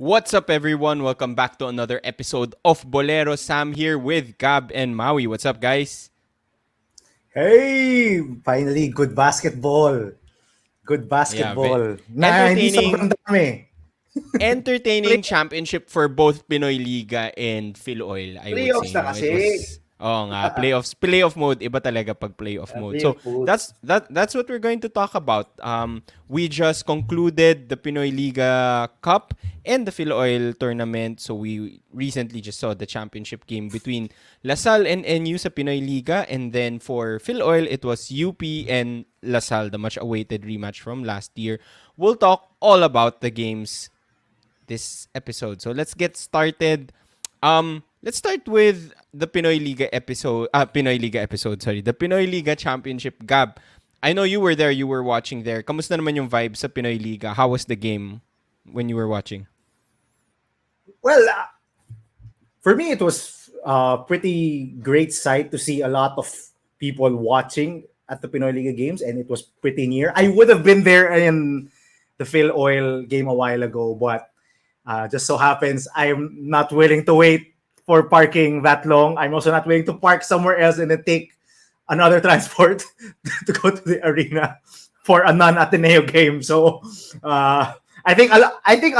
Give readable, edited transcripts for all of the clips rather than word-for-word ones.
What's up, everyone? Welcome back to another episode of Boleros. Sam here with Gab and Maui. What's up, guys? Hey! Finally, good basketball. Good Yeah, basketball. Na hindi sobrang entertaining dami. entertaining championship for both Pinoyliga and Philoil, I would Playoffs say. na No, it kasi. was playoff mode, iba talaga pag playoff mode. So, Playoff food. that's what we're going to talk about. We just concluded the Pinoyliga Cup and the Philoil tournament. So, we recently just saw the championship game between Salle and NU sa Pinoyliga, and then for Philoil, it was UP and Salle, the much awaited rematch from last year. We'll talk all about the games this episode. So let's get started. Let's start with the the Pinoy Liga Championship. Gab, I know you were there, you were watching there. Kamusta naman yung vibe sa Pinoy Liga? How was the game when you were watching? Well, for me, it was a pretty great sight to see a lot of people watching at the Pinoy Liga games, and it was pretty near. I would have been there in the Philoil game a while ago, but just so happens I'm not willing to wait for parking that long. I'm also not willing to park somewhere else and then take another transport to go to the arena for a non-Ateneo game. So I think a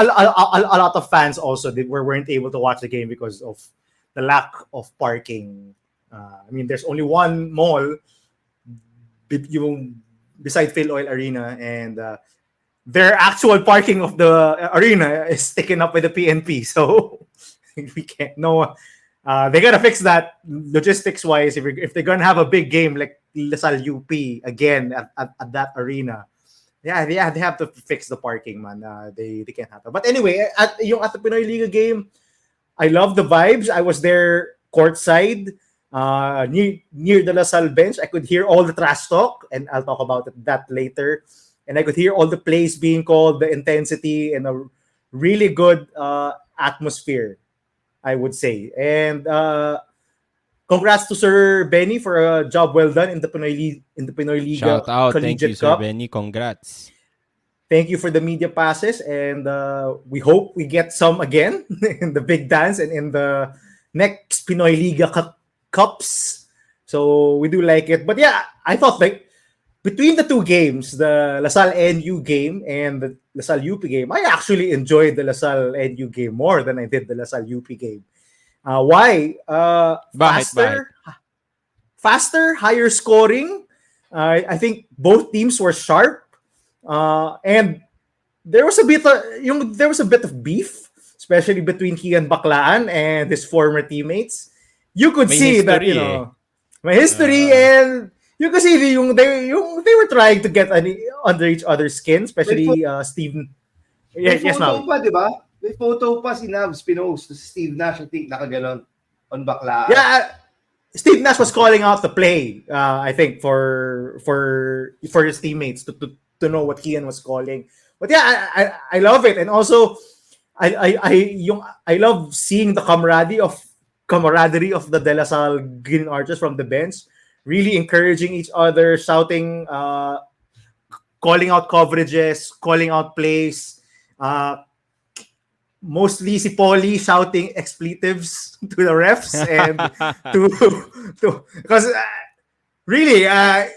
lot of fans also weren't able to watch the game because of the lack of parking. I mean, there's only one mall beside Philoil Arena, and their actual parking of the arena is taken up by the PNP. So we can't know. They gotta fix that logistics wise if they're gonna have a big game like Salle UP again at that arena. Yeah, they have to fix the parking, man. They can't have that. But anyway, at the Pinoy Liga game, I love the vibes. I was there courtside, near the LaSalle bench. I could hear all the trash talk, and I'll talk about that later. And I could hear all the plays being called, the intensity, and a really good atmosphere, I would say. And congrats to Sir Benny for a job well done in the Pinoyliga Shout out. Thank you, Collegiate Sir Cup. Benny. Congrats. Thank you for the media passes, and we hope we get some again in the big dance and in the next Pinoyliga Cups. So we do like it. But yeah, I thought like between the two games, the LaSalle NU game and the LaSalle UP game, I actually enjoyed the LaSalle NU game more than I did the LaSalle UP game. Why? Bakit? Faster, higher scoring. I think both teams were sharp. And there was a bit of beef, especially between Kian Baclaan and his former teammates. You could May see that history my history, and you could see they were trying to get under each other's skin, especially Steve. May Yes, photo ma'am. pa, di ba? May photo pa si Navs pinost. Steve Nash, I think, nakaganon on bakla. Yeah, Steve Nash was calling out the play. I think for his teammates to know what Kian was calling. But yeah, I love it, and also I love seeing the camaraderie of the De La Salle Green Archers from the bench, really encouraging each other, shouting, calling out coverages, calling out plays. Mostly si Paulie shouting expletives to the refs and to because really I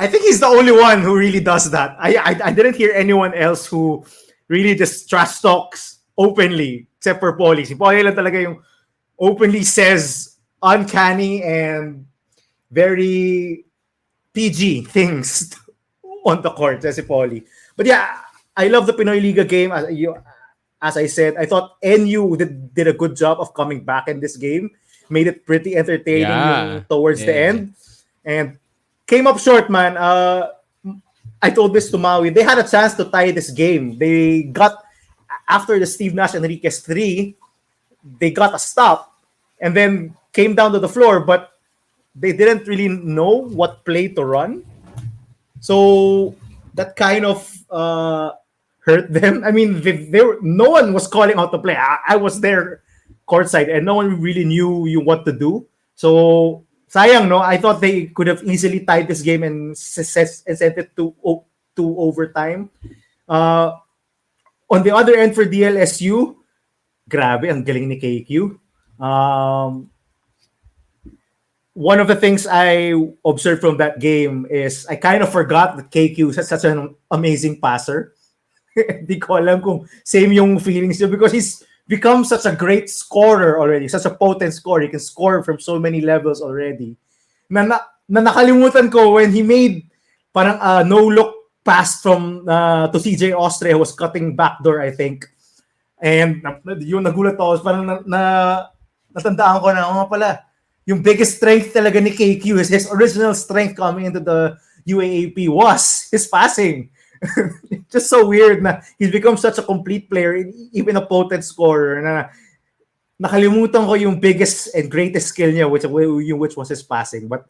think he's the only one who really does that. I didn't hear anyone else who really just trash talks openly except for Paulie. Si Paulie lang talaga yung openly says uncanny and very PG things on the court. Si Paulie. But yeah, I love the Pinoy Liga game. As I said, I thought NU did a good job of coming back in this game. Made it pretty entertaining towards the end. And came up short, man. I told this to Maui. They had a chance to tie this game. They got, after the Steve Nash Enriquez 3, they got a stop and then came down to the floor, but they didn't really know what play to run. So that kind of hurt them. I mean, no one was calling out the play. I was there courtside, and no one really knew what to do. So sayang, no? I thought they could have easily tied this game and sent it to overtime. On on the other end for DLSU, grabe, ang galing ni KQ. One of the things I observed from that game is I kind of forgot that KQ is such an amazing passer. Hindi ko alam kung same yung feelings niya because he's become such a great scorer already, such a potent scorer. He can score from so many levels already. Na nakalimutan ko when he made parang no-look pass from to CJ Austria who was cutting backdoor, I think. And yung nagulat ako, parang natandaan ko na, pala, yung biggest strength talaga ni KQ is his original strength coming into the UAAP was his passing. Just so weird na he's become such a complete player, even a potent scorer, na nakalimutan ko yung biggest and greatest skill niya, which was his passing. But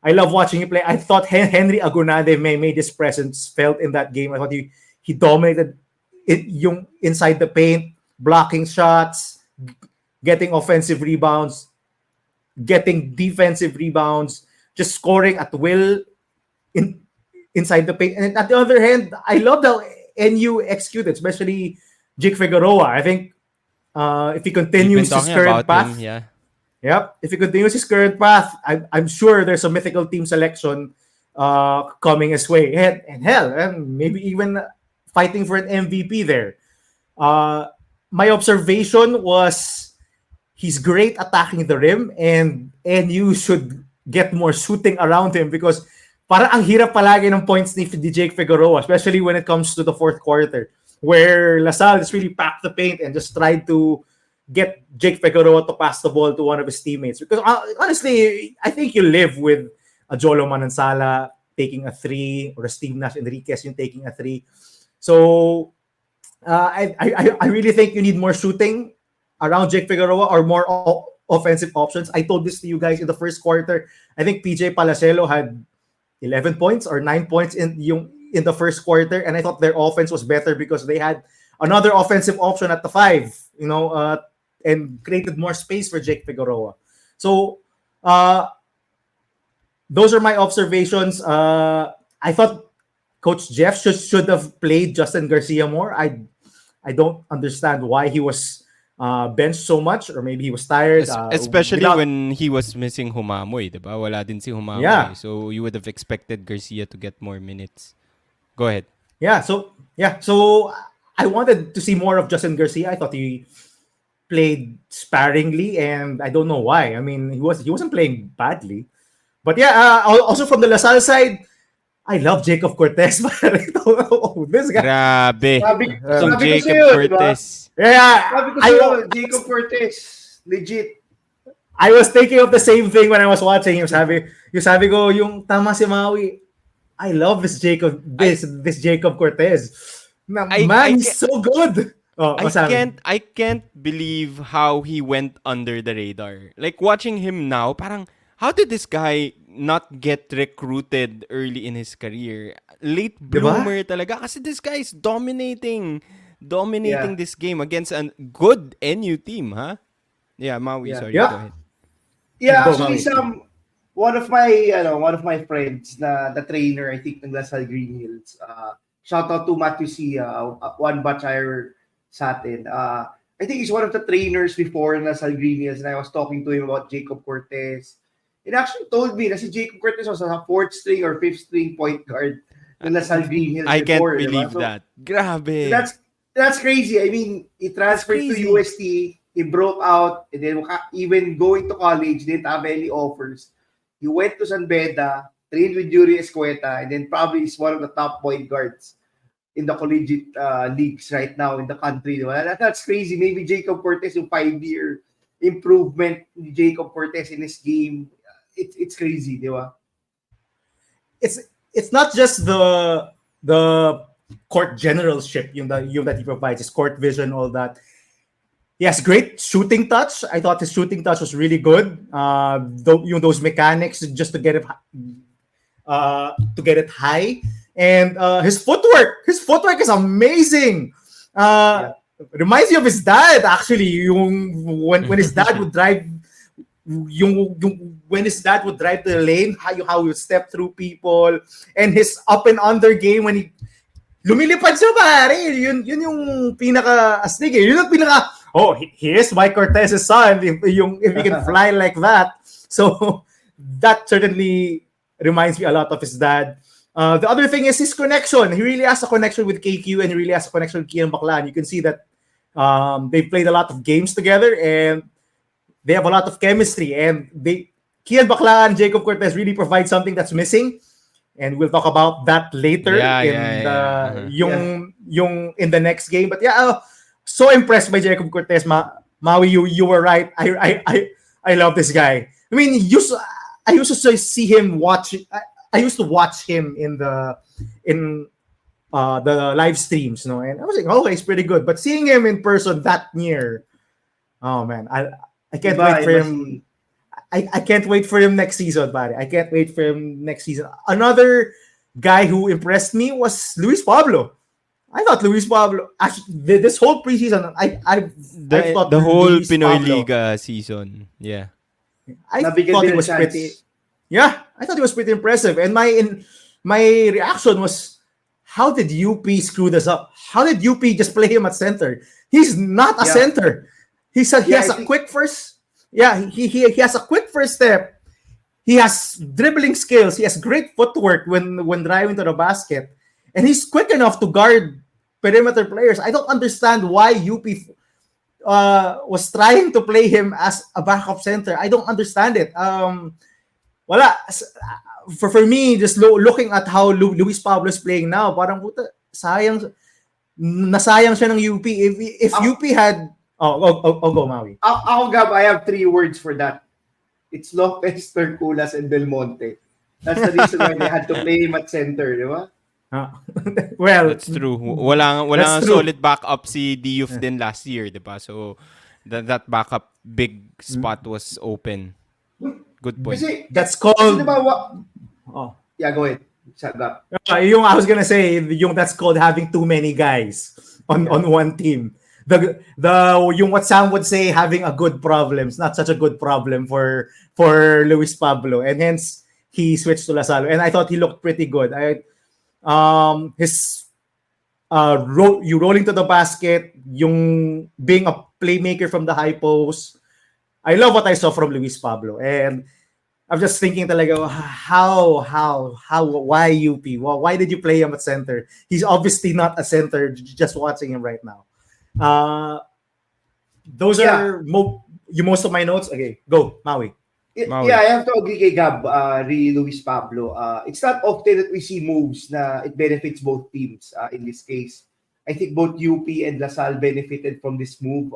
I love watching him play. I thought Henry Agunade made his presence felt in that game. I thought he dominated it, yung inside the paint, blocking shots, getting offensive rebounds, getting defensive rebounds, just scoring at will inside the paint. And at the other hand, I love how NU executed, especially Jake Figueroa. I think if he continues his current path, if he continues his current path, I'm sure there's a mythical team selection coming his way. And maybe even fighting for an MVP there. My observation was he's great attacking the rim and NU should get more shooting around him because parang ang hirap palagi ng points ni Jake Figueroa, especially when it comes to the fourth quarter, where Salle just really packed the paint and just tried to get Jake Figueroa to pass the ball to one of his teammates. Because honestly, I think you live with a Jolo Manansala taking a three or a Steve Nash Enriquez yung taking a three. So I really think you need more shooting around Jake Figueroa or more offensive options. I told this to you guys in the first quarter. I think PJ Palacelo had 11 points or 9 points in the first quarter, and I thought their offense was better because they had another offensive option at the 5, and created more space for Jake Figueroa. So those are my observations. I thought Coach Jeff should have played Justin Garcia more. I don't understand why he was benched so much, or maybe he was tired. Especially when he was missing Humamoy, diba? Wala din si Humamoy. Yeah. So you would have expected Garcia to get more minutes. Go ahead. So I wanted to see more of Justin Garcia. I thought he played sparingly, and I don't know why. I mean, he wasn't playing badly. But also from the LaSalle side, I love Jacob Cortez. This guy. Grabe. Sabi ko Jacob sa'yo, Cortez. Sabi ko sa'yo, Jacob Cortez. Legit. I was thinking of the same thing when I was watching him. Sabi ko, yung tama si Maui. I love this Jacob Cortez. He's so good. I can't believe how he went under the radar. Like watching him now, parang how did this guy not get recruited early in his career? Late bloomer talaga kasi this guy is dominating this game against a good NU team, huh? Yeah, Maui, sorry, go ahead. Yeah, actually one of my friends na the trainer, I think ng LaSalle Green Hills. Shout out to Matthew Sia, one batch higher sa atin. I think he's one of the trainers before in LaSalle Green Hills, and I was talking to him about Jacob Cortez. It actually told me na si Jacob Cortez was a 4th string or 5th string point guard ng LaSalle Green Hills I before. can't believe that. Grabe. That's crazy. I mean, he transferred to UST, he broke out, and then even going to college, didn't have any offers. He went to San Beda, trained with Yuri Escueta, and then probably is one of the top point guards in the collegiate leagues right now in the country. That's crazy. Maybe Jacob Cortez, yung 5-year improvement ni Jacob Cortez in his game, it's crazy, di ba? It's not just the court generalship yung that he provides, his court vision, all that. He has great shooting touch. I thought his shooting touch was really good. Those mechanics just to get it high, and his footwork is amazing. Reminds me of his dad actually. When his dad would drive, when his dad would drive the lane, how he would step through people, and his up and under game when lumilipad siya pare. Yun yung pinaka-astig eh. Yun yung pinaka, he is Mike Cortez's son if he can fly like that. So that certainly reminds me a lot of his dad. The other thing is his connection. He really has a connection with KQ and he really has a connection with Kian Baclan. You can see that they played a lot of games together and they have a lot of chemistry. And Kian Baclan, Jacob Cortez really provide something that's missing. And we'll talk about that later yung in the next game. But so impressed by Jacob Cortez. Maui, you were right. I love this guy. I mean, I used to see him watch. I used to watch him in the live streams, and I was like, he's pretty good. But seeing him in person that near, oh man, I can't wait for him. I can't wait for him next season, buddy. I can't wait for him next season. Another guy who impressed me was Luis Pablo. I thought Luis Pablo actually this whole preseason. I thought the whole Luis Pinoyliga season. Yeah, I thought it was pretty. Yeah, I thought it was pretty impressive. And my reaction was, how did UP screw this up? How did UP just play him at center? He's not a center. He has a quick first. Yeah, he has a quick first step. He has dribbling skills. He has great footwork when driving to the basket. And he's quick enough to guard perimeter players. I don't understand why UP was trying to play him as a backup center. I don't understand it. For me, just looking at how Luis Pablo is playing now, parang puta, nasayang siya ng UP. If UP had... go, Maui. Ako, Gab, I have 3 words for that. It's Lopez, Terculas, and Del Monte. That's the reason why they had to play him at center, di ba? Well, that's true. Wala nga solid backup si Diouf din last year, di ba? So that backup big spot was open. Good point. Kasi, that's called... Kasi diba, yeah, go ahead. Shut up. I was gonna say, that's called having too many guys on one team. Yung what Sam would say, having a good problem. It's not such a good problem for Luis Pablo, and hence he switched to Salle. And I thought he looked pretty good. His rolling to the basket, yung being a playmaker from the high post. I love what I saw from Luis Pablo, and I'm just thinking talaga, why UP? Why did you play him at center? He's obviously not a center. Just watching him right now. Those are most of my notes. Okay, go, Maui. Maui. Yeah, I have to agree kay Gab, Luis Pablo. It's not often that we see moves na it benefits both teams. In this case, I think both UP and LaSalle benefited from this move.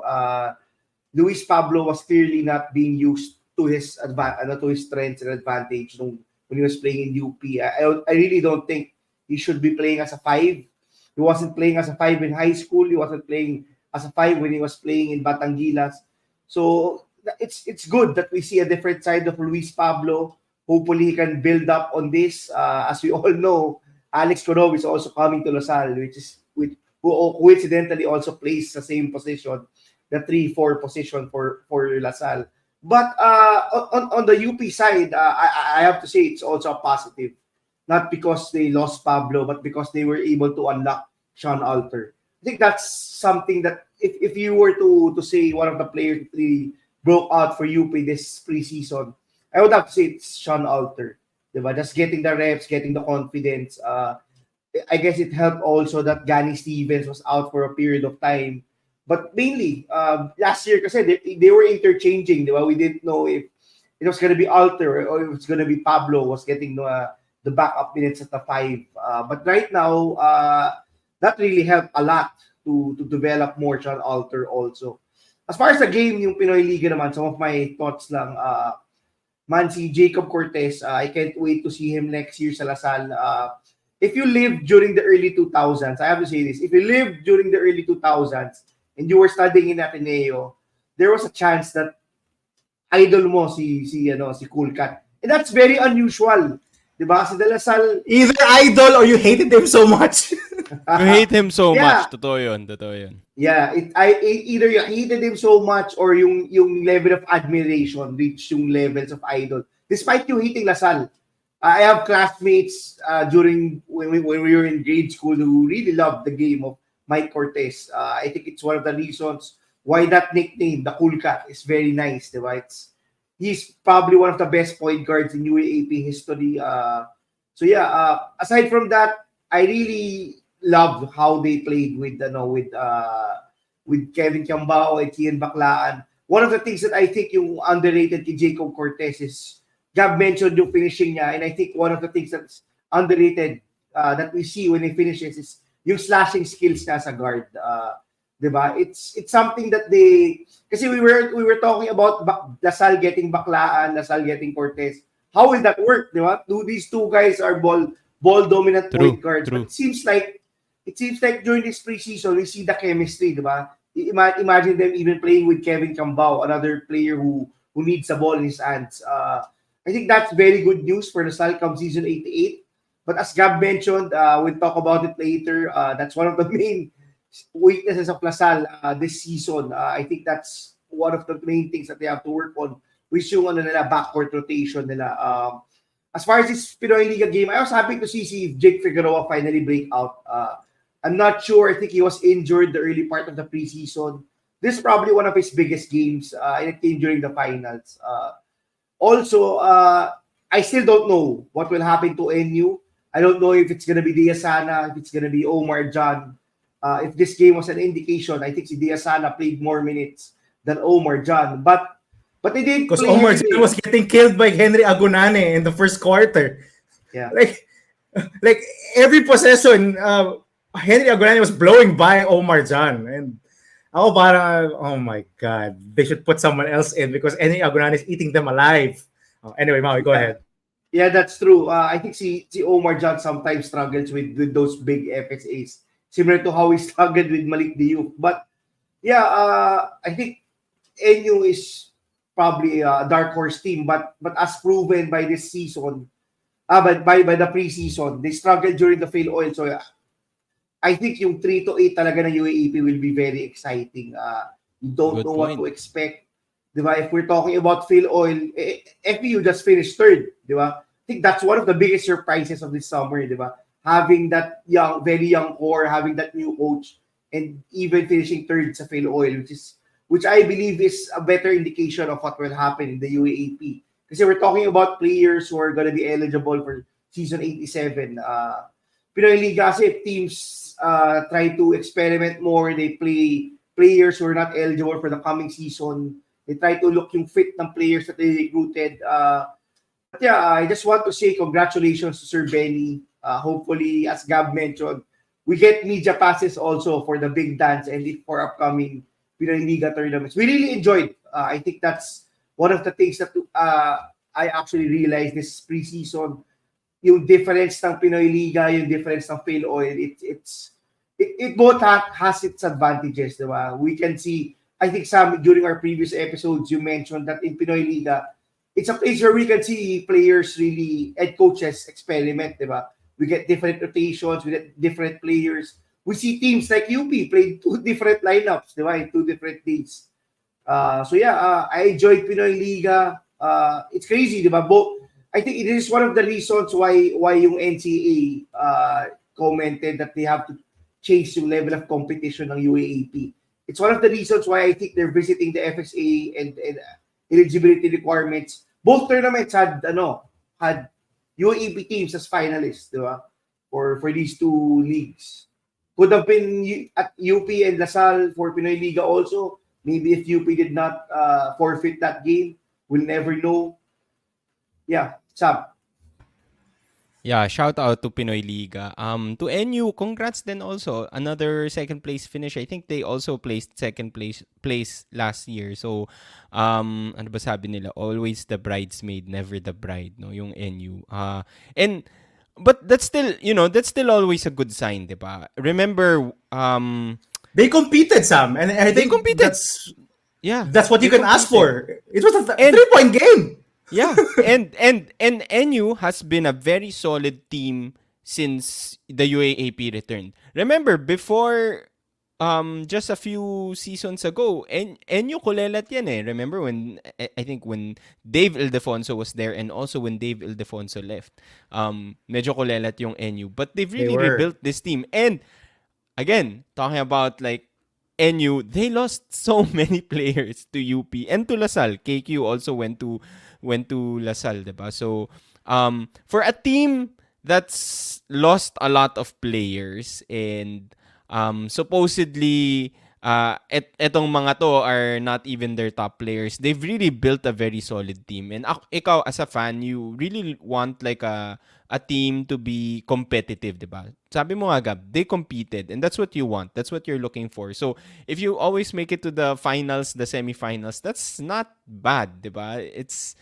Luis Pablo was clearly not being used to his strengths and advantage when he was playing in UP. I really don't think he should be playing as a 5. He wasn't playing as a 5 in high school. He wasn't playing as a 5 when he was playing in Batangilas. So it's good that we see a different side of Luis Pablo. Hopefully he can build up on this. As we all know, Alex Corov is also coming to LaSalle, who coincidentally also plays the same position, the 3-4 position for LaSalle. But on the UP side, I have to say it's also a positive. Not because they lost Pablo, but because they were able to unlock Sean Alter. I think that's something that if you were to say one of the players that really broke out for UP this preseason, I would have to say it's Sean Alter. Diba? Just getting the reps, getting the confidence. I guess it helped also that Gani Stevens was out for a period of time. But mainly, last year kasi they were interchanging. Diba? We didn't know if it was going to be Alter or if it's going to be Pablo was getting the backup minutes at the 5. But right now, that really helped a lot to develop more Sean Alter also. As far as the game, yung Pinoy Liga naman, some of my thoughts lang, si Jacob Cortez, I can't wait to see him next year sa LaSalle. If you lived during the early 2000s, I have to say this, if you lived during the early 2000s and you were studying in Ateneo, there was a chance that idol mo si Cool Cat. And that's very unusual. Diba? Kasi LaSalle, either idol or you hated him so much. You hate him so much. Totoo yun. Yeah, either you hated him so much or yung level of admiration reached yung levels of idol. Despite you hating LaSalle. I have classmates during when we were in grade school who really loved the game of Mike Cortez. I think it's one of the reasons why that nickname, the Cool Cat, is very nice, diba? He's probably one of the best point guards in UAAP history. So yeah, aside from that, I really loved how they played with Kevin Kiambao and Kian Baclaan. One of the things that I think yung underrated kay Jacob Cortez is Gab mentioned yung finishing niya, and I think one of the things that's underrated that we see when he finishes is yung slashing skills niya sa guard. Diba? It's something that they kasi we were talking about Salle getting Baclaan, Salle getting Cortez. How will that work, diba? These two guys are ball dominant point guards. But it seems like during this preseason we see the chemistry, diba? Imagine them even playing with Kevin Cambao, another player who needs the ball in his hands. I think that's very good news for the Salle come season 88. But as Gab mentioned, we'll talk about it later. That's one of the main weaknesses of LaSalle this season. I think that's one of the main things that they have to work on, which yung backcourt rotation nila. As far as this Pinoy Liga game, I was happy to see Jake Figueroa finally break out. I'm not sure. I think he was injured the early part of the preseason. This is probably one of his biggest games, and it came during the finals. Also, I still don't know what will happen to NU. I don't know if it's going to be Diasana, if it's going to be Omar John. If this game was an indication, I think si Diasana played more minutes than Omar John. But they did because Omar John was getting killed by Henry Agunane in the first quarter. Yeah, like every possession, Henry Agunane was blowing by Omar John, and oh my God, they should put someone else in because Henry Agunane is eating them alive. Anyway, Maui, go ahead. Yeah, that's true. I think si Omar John sometimes struggles with those big FSAs, similar to how he struggled with Malik Diouf. But yeah, I think NU is probably a dark horse team, but as proven by this season, but by the preseason, they struggled during the Philoil. So I think yung 3-8 talaga na UAAP will be very exciting. You don't know what to expect. Diba? If we're talking about Philoil, FPU just finished third. Diba? I think that's one of the biggest surprises of this summer. Diba? Having that very young core, having that new coach, and even finishing third sa Philoil, which I believe is a better indication of what will happen in the UAAP. Kasi we're talking about players who are going to be eligible for season 87. Pinoyliga kasi teams try to experiment more. They play players who are not eligible for the coming season. They try to look yung fit ng players that they recruited. But yeah, I just want to say congratulations to Sir Benny. Hopefully, as Gab mentioned, we get media passes also for the big dance and for upcoming Pinoy Liga tournaments. We really enjoyed. I think that's one of the things that I actually realized this preseason. Yung difference ng Pinoy Liga, yung difference ng Philoil, it both has its advantages, diba? We can see, I think Sam, during our previous episodes, you mentioned that in Pinoy Liga, it's a place where we can see players really, head coaches experiment, diba? We get different rotations, we get different players. We see teams like UP played two different lineups, diba? In 2 different days. So yeah, I enjoyed Pinoy Liga. It's crazy, diba? I think it is one of the reasons why yung NCAA commented that they have to change yung level of competition ng UAAP. It's one of the reasons why I think they're visiting the FSA and eligibility requirements. Both tournaments had UAAP teams as finalists, diba? For these two leagues. Could have been at UP and LaSalle for Pinoy Liga also. Maybe if UP did not forfeit that game, we'll never know. Yeah, Sam. Yeah, shout out to Pinoy Liga. To NU, congrats then also. Another second place finish. I think they also placed second place last year. So, ano ba sabi nila? Always the bridesmaid, never the bride, no? Yung NU. But that's still always a good sign, diba? Remember, they competed, Sam, and I think that's what you can ask for. It was a 3-point game. Yeah, and NU has been a very solid team since the UAAP returned. Remember, before just a few seasons ago, NU kulelat yan eh. Remember when, I think when Dave Ildefonso was there and also when Dave Ildefonso left, medyo kulelat yung NU. But they've They really were. rebuilt this team. And again, talking about like NU, they lost so many players to UP and to LaSalle. KQ also went to LaSalle, diba? So, for a team that's lost a lot of players and supposedly etong mga to are not even their top players, they've really built a very solid team. And ikaw as a fan, you really want like a team to be competitive, diba? Sabi mo nga, Gab, they competed and that's what you want. That's what you're looking for. So, if you always make it to the finals, the semifinals, that's not bad, diba? It's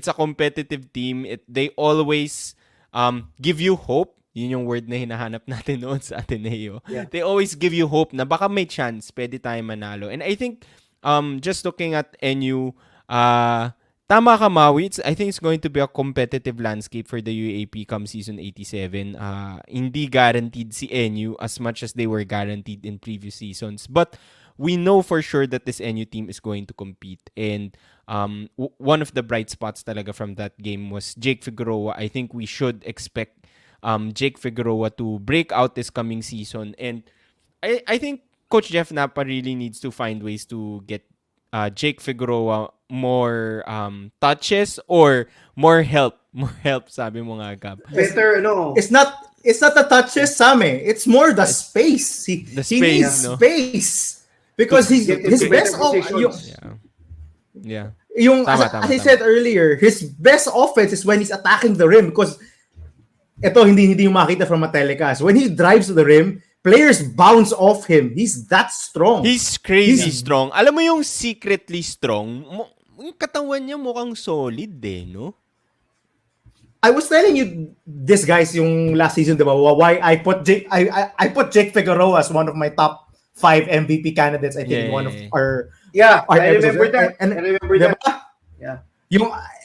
a competitive team. They always give you hope. Yun yung word na hinahanap natin noon sa Ateneo. Yeah. They always give you hope na baka may chance, pwede tayo manalo. And I think, just looking at NU, tama ka, Maui. I think it's going to be a competitive landscape for the UAP come season 87. Hindi guaranteed si NU as much as they were guaranteed in previous seasons. But we know for sure that this NU team is going to compete. And one of the bright spots talaga from that game was Jake Figueroa. I think we should expect Jake Figueroa to break out this coming season. And I think Coach Jeff Napa really needs to find ways to get Jake Figueroa more touches or more help. More help, sabi mo nga, Gab. Better, no. It's not the touches, Sam. It's more the space. He needs no? space because his best Yeah. Yung Tama, as I said earlier, his best offense is when he's attacking the rim because ito hindi yung makita from a telecast. When he drives to the rim, players bounce off him. He's that strong. He's crazy strong. Alam mo yung secretly strong, yung katawan niya mukhang solid eh, no? I was telling you this guys yung last season, diba? Why I put Jake Figueroa as one of my top 5 MVP candidates. I think in one of our I episodes. remember that. And, I remember that. diba? Yeah.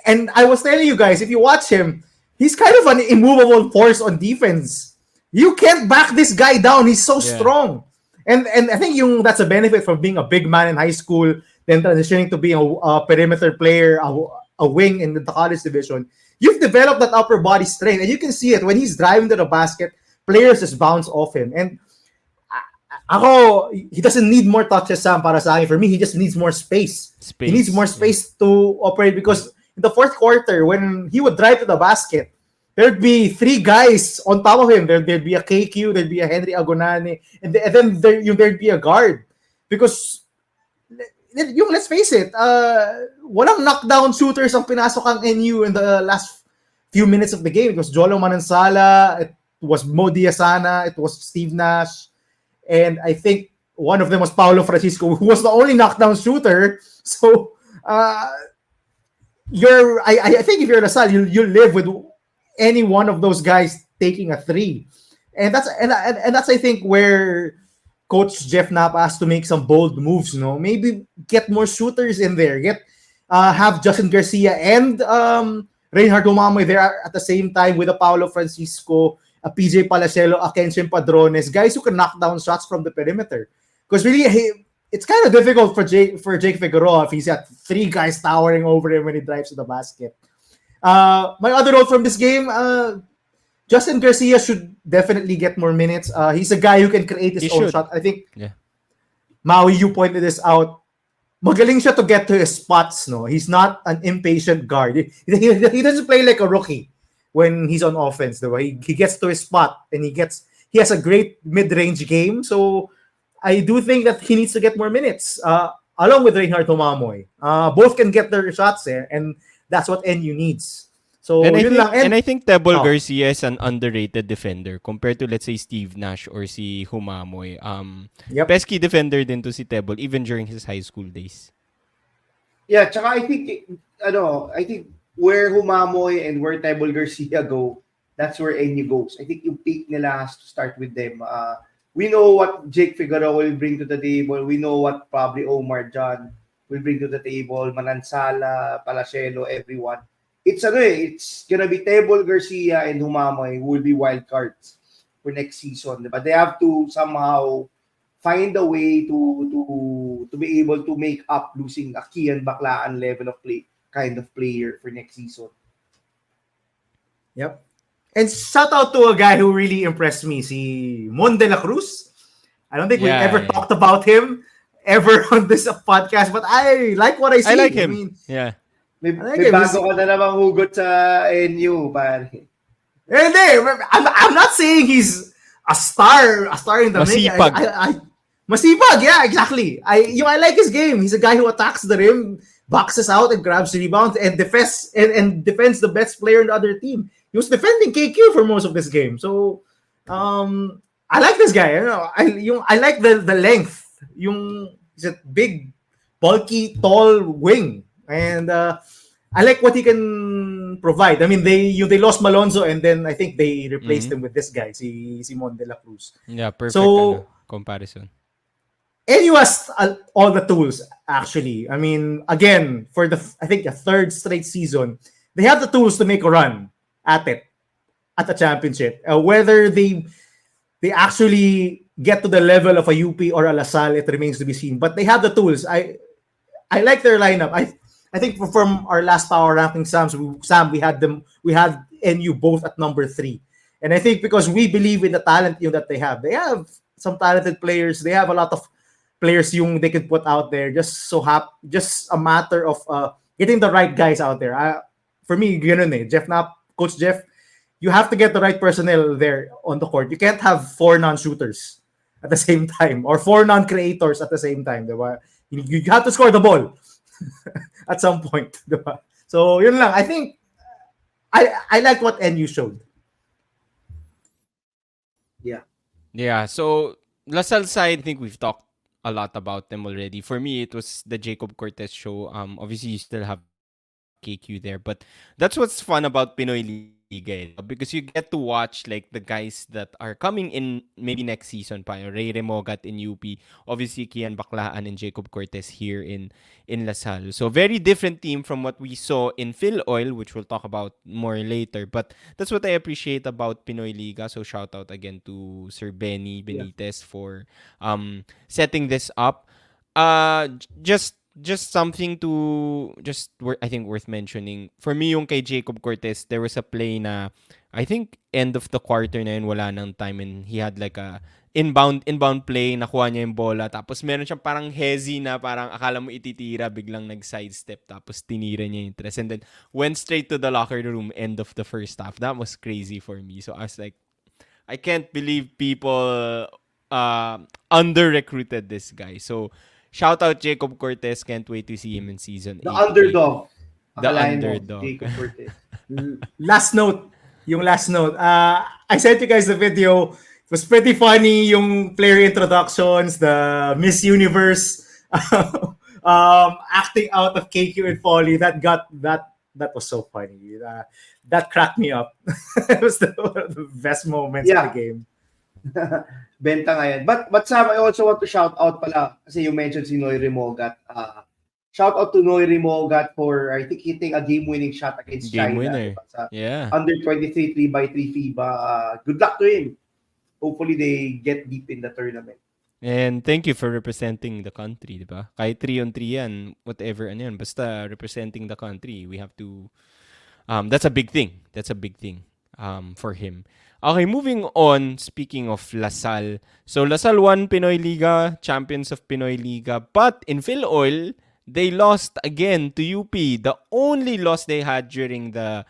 And I was telling you guys, if you watch him, he's kind of an immovable force on defense. You can't back this guy down. He's so strong. And I think that's a benefit from being a big man in high school, then transitioning to being a perimeter player, a wing in the college division. You've developed that upper body strength, and you can see it when he's driving to the basket. Players just bounce off him. And he doesn't need more touches, Sam, para sa akin. For me, he just needs more space. He needs more space to operate because in the fourth quarter, when he would drive to the basket, there'd be 3 guys on top of him. There'd be a KQ, there'd be a Henry Agonane, and then there'd be a guard. Because, let's face it, walang knockdown shooters ang pinasok ang NU in the last few minutes of the game. It was Jolo Manansala, it was Mo Diazana, it was Steve Nash, and I think one of them was Paolo Francisco, who was the only knockdown shooter. So, I think if you're LaSalle, you live with any one of those guys taking a 3, and that's I think where Coach Jeff Napa has to make some bold moves. No, maybe get more shooters in there. Have Justin Garcia and Reinhard Umamoy there at the same time with a Paolo Francisco, a PJ Palacelo, a Kenshin Padrones, guys who can knock down shots from the perimeter. Because really, it's kind of difficult for Jake Figueroa if he's got 3 guys towering over him when he drives to the basket. My other note from this game, Justin Garcia should definitely get more minutes. He's a guy who can create his own shot. I think, Maui, you pointed this out. Magaling siya to get to his spots. No, he's not an impatient guard. He doesn't play like a rookie when he's on offense. The way he gets to his spot and he has a great mid-range game. So I do think that he needs to get more minutes, along with Reinhard Umamoy. Both can get their shots there, and that's what NU needs. So and I think Tebol Garcia is an underrated defender compared to, let's say, Steve Nash or si Humamoy. Pesky defender din to si Tebol even during his high school days. Yeah, tsaka I think where Humamoy and where Tebol Garcia go, that's where NU goes. I think yung peak nila has to start with them. We know what Jake Figueroa will bring to the table. We know what probably Omar John will bring to the table. Manansala, Palacelo, everyone. It's gonna be Tebol Garcia and Humamoy who will be wild cards for next season. But they have to somehow find a way to be able to make up losing a Kian Baklaan level of play kind of player for next season. Yep. And shout out to a guy who really impressed me, si Mon de la Cruz. I don't think we've ever talked about him ever on this podcast, but I like what I see. I like him. I mean, yeah. May like bago ka na namang hugot sa NU, pare. Hindi, I'm not saying he's a star in the making. Masipag, yeah, exactly. I like his game. He's a guy who attacks the rim, boxes out and grabs rebounds and defends the best player in the other team. He was defending KQ for most of this game. So I like this guy. I like the length. He's a big, bulky, tall wing. And I like what he can provide. I mean, they lost Malonzo and then I think they replaced him with this guy, si Simon de la Cruz. Yeah, perfect comparison. NU has all the tools, actually. I mean, again, for I think a third straight season, they have the tools to make a run at the championship. Whether they actually get to the level of a UP or a La Salle, it remains to be seen. But they have the tools. I like their lineup. I think from our last power ranking, Sam, we had NU both at number 3. And I think because we believe in the talent that they have some talented players. They have a lot of players they can put out there. Just a matter of getting the right guys out there. For me, Coach Jeff, you have to get the right personnel there on the court. You can't have 4 non-shooters at the same time or 4 non-creators at the same time. Diba? You have to score the ball at some point. Diba? So, yun lang. I think I like what NU showed. Yeah. Yeah, so LaSalle side, I think we've talked a lot about them already. For me, it was the Jacob Cortez show. Obviously, you still have KQ there, but that's what's fun about Pinoyliga, because you get to watch like the guys that are coming in maybe next season pa. Ray Remogat in UP, obviously Kian Baklaan and Jacob Cortez here in LaSalle. So very different team from what we saw in Philoil, which we'll talk about more later. But that's what I appreciate about Pinoyliga. So shout out again to Sir Benny Benitez for setting this up. Just something to I think worth mentioning. For me, yung kay Jacob Cortez, there was a play na I think end of the quarter na yun, wala nang time, and he had like a inbound play, nakuha niya yung bola, tapos meron siyang parang hezi na parang akala mo ititira, biglang nag-sidestep, tapos tinira niya yung tres, and then went straight to the locker room end of the first half. That was crazy for me. So I was like, I can't believe people under-recruited this guy. So shout out Jacob Cortez. Can't wait to see him in season 8. The underdog. The underdog. Jacob Cortez. Last note. I sent you guys the video. It was pretty funny yung player introductions, the Miss Universe acting out of KQ and Foley. That was so funny. That cracked me up. It was one of the best moments of the game. Benta nga yan. But Sam, I also want to shout out pala, kasi you mentioned si Noy Remogat. Shout out to Noy Remogat for, I think, hitting a game-winning shot against Game China. winner. Yeah. Under 23 3x3 FIBA. Good luck to him. Hopefully, they get deep in the tournament. And thank you for representing the country, di ba? Kahit 3-on-3 yan, whatever, ano yan, basta representing the country, we have to, that's a big thing. For him. Okay, moving on, speaking of LaSalle. So, LaSalle won Pinoyliga, champions of Pinoyliga. But in Philoil, they lost again to UP. The only loss they had during the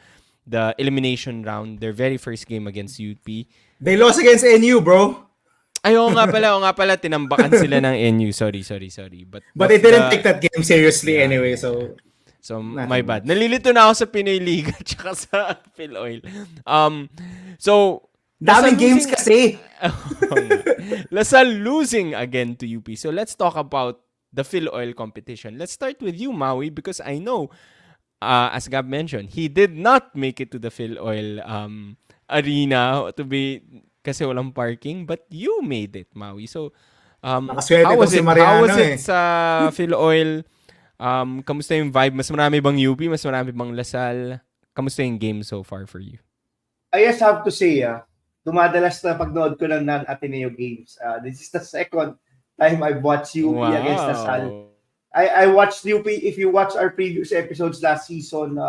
elimination round, their very first game against UP. They lost against NU, bro. Ay, oo nga pala, tinambakan sila ng NU. Sorry. But they didn't take that game seriously anyway, so my bad. Nalilito na ako sa Pinoyliga tsaka sa Philoil. So, daming games kasi. LaSalle losing again to UP. So, let's talk about the Philoil competition. Let's start with you, Maui, because I know, as Gab mentioned, he did not make it to the Philoil arena kasi walang parking, but you made it, Maui. So, how was it sa Philoil? Kamusta yung vibe? Mas marami bang UP? Mas marami bang LaSalle? Kamusta yung game so far for you? I just have to say, dumadalas na pagnood ko ng non-Ateneo games. This is the second time I've watched UP against the Salle. Wow. I watched UP. If you watch our previous episodes last season,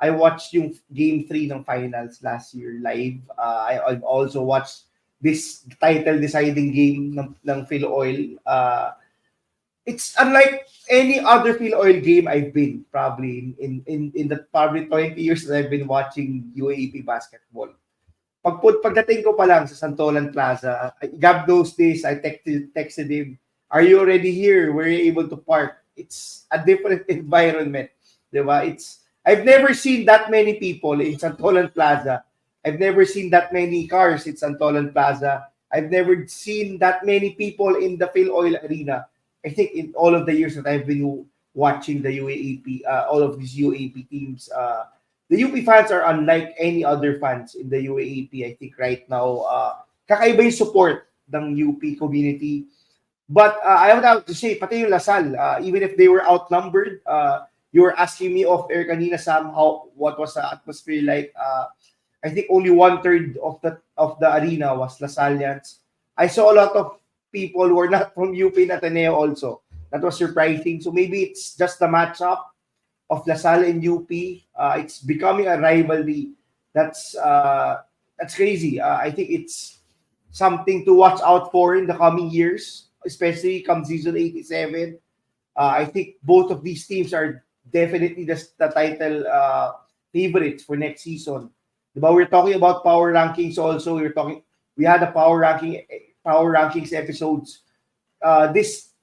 I watched yung Game 3 ng finals last year live. I've also watched this title deciding game ng Philoil. It's unlike any other Philoil game I've been probably in the probably 20 years that I've been watching UAAP basketball. Pagdating ko pa lang sa Santolan Plaza, Gab those days, I texted him, "Are you already here? Were you able to park?" It's a different environment, diba? I've never seen that many people in Santolan Plaza. I've never seen that many cars in Santolan Plaza. I've never seen that many people in the Philoil Arena. I think in all of the years that I've been watching the UAAP, all of these UAAP teams, the UP fans are unlike any other fans in the UAAP. I think right now, kakaiba yung support ng UP community. But I would have to say, pati yung Lasal, even if they were outnumbered, you were asking me off air kanina, Sam, what was the atmosphere like? I think only 1/3 of the arena was Lasallians. I saw a lot of people who were not from UP and Ateneo also. That was surprising. So maybe it's just the matchup of Lasal and UP. It's becoming a rivalry. That's crazy. I think it's something to watch out for in the coming years, especially come season 87. I think both of these teams are definitely the title favorites for next season. Diba, we're talking about power rankings also. We had a power rankings episodes.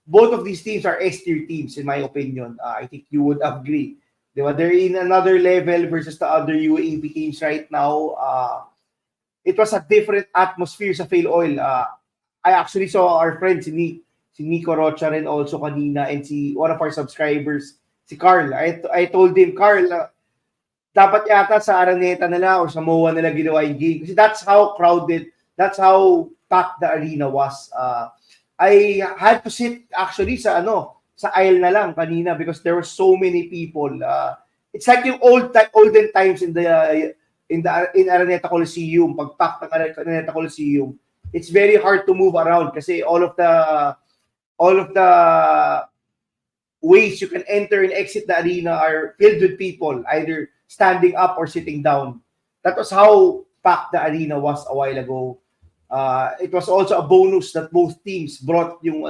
Both of these teams are S-tier teams in my opinion. I think you would agree. Diba, they're in another level versus the other UAAP teams right now. It was a different atmosphere sa Philoil. I actually saw our friend si Nico Rocha rin also kanina, and one of our subscribers, si Carl. I told him, Carl, dapat yata sa Araneta nila or sa MOA nila ginawa yung game. Kasi that's how crowded, that's how packed the arena was. I had to sit actually sa aisle na lang kanina because there were so many people. It's like yung olden times in Araneta Coliseum, pag-pack ng Araneta Coliseum. It's very hard to move around kasi all of the ways you can enter and exit the arena are filled with people, either standing up or sitting down. That was how packed the arena was a while ago. It was also a bonus that both teams brought yung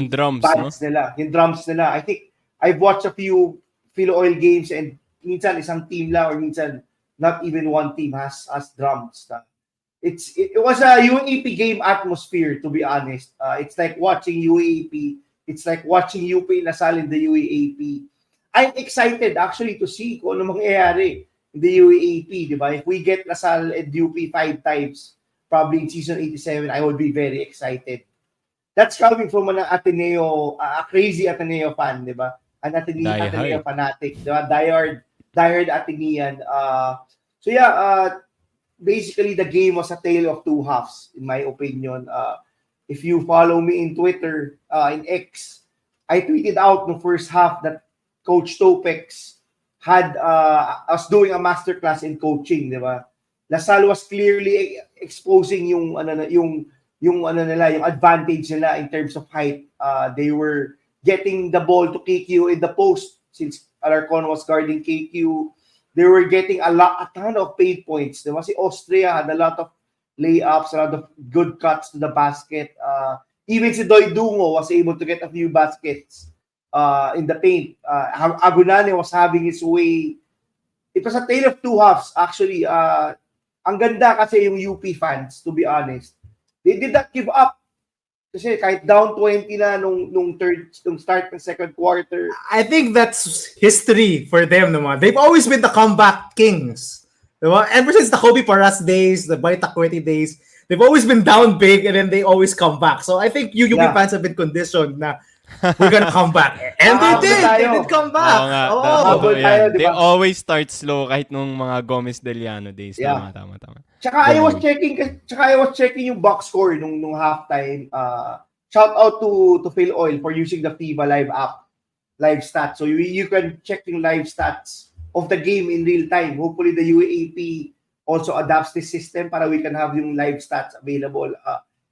drums, bands nila, yung drums nila. I think I've watched a few Philoil games and minsan isang team lang or minsan not even one team has drums. It was a UAAP game atmosphere, to be honest. It's like watching UAAP. It's like watching UP Lasal in the UAAP. I'm excited actually to see kung ano mangyayari in the UAAP, di ba? If we get Lasal and UP 5 times, probably in season 87, I would be very excited. That's coming from an Ateneo, a crazy Ateneo fan, di ba? An Ateneo fanatic, di ba? Diehard Atenean. So yeah, basically the game was a tale of two halves, in my opinion. If you follow me in Twitter, in X, I tweeted out the first half that Coach Topex was doing a masterclass in coaching, di ba? Lasal was clearly exposing yung advantage nila in terms of height. They were getting the ball to KQ in the post since Alarcon was guarding KQ. They were getting a ton of paid points. Diba? Si Austria had a lot of layups, a lot of good cuts to the basket. Even si Doy Dungo was able to get a few baskets in the paint. Agunane was having his way. It was a tale of two halves, actually. Ang ganda kasi yung UP fans, to be honest. They did not give up. Kasi kahit down 20 na nung start ng second quarter. I think that's history for them naman. They've always been the comeback kings. Diba? Ever since the Kobe Paras days, the Baita Kweti days, they've always been down big and then they always come back. So I think UP fans have been conditioned na we're gonna come back. And they did! They did come back! They always start slow kahit nung mga Gomez Deliano days. Yeah. Tama. Tsaka I was checking yung box score nung halftime. Shout out to Philoil for using the FIBA Live app, live stats. So you can check yung live stats of the game in real time. Hopefully the UAAP also adapts this system para we can have yung live stats available.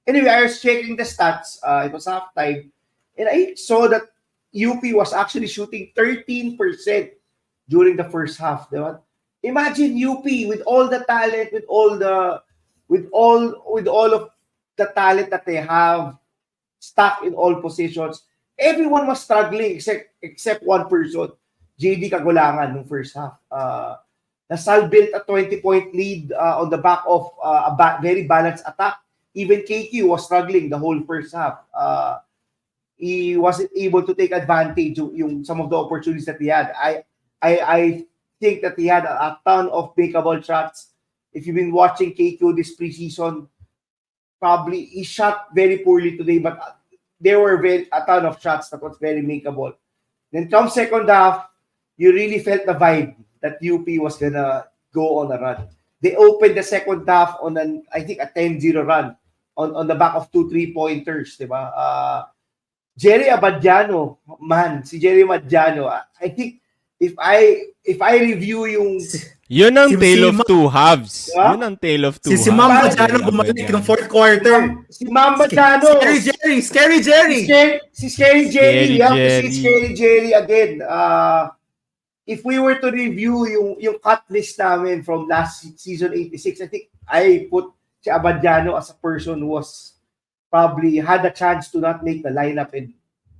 Anyway, I was checking the stats. It was halftime. And I saw that UP was actually shooting 13% during the first half. Diba? Imagine UP with all the talent, with all of the talent that they have, stuck in all positions. Everyone was struggling except one person, JD Kagulangan, nung first half. Salle built a 20-point lead on the back of very balanced attack. Even KQ was struggling the whole first half. He wasn't able to take advantage yung some of the opportunities that he had. I think that he had a ton of makeable shots. If you've been watching KQ this preseason, probably he shot very poorly today, but there were a ton of shots that was very makeable. Then come second half, you really felt the vibe that UP was gonna go on a run. They opened the second half on I think a 10-0 run on the back of 2 3-pointers, diba? Jerry Abadiano, man, si Jerry Abadiano, I think if I review yung Yun ang Si- tale si of Ma- two halves. Diba? Yun ang tale of two Si halves. Mamba Parang- Jano bumalik ng fourth quarter. si Mamba Chano, Scary Jerry. si Scary Jerry, Scary we have to see Jerry. Scary Jerry again. If we were to review yung cut list namin from last season 86, I think I put si Abadiano as a person who was probably had a chance to not make the lineup, and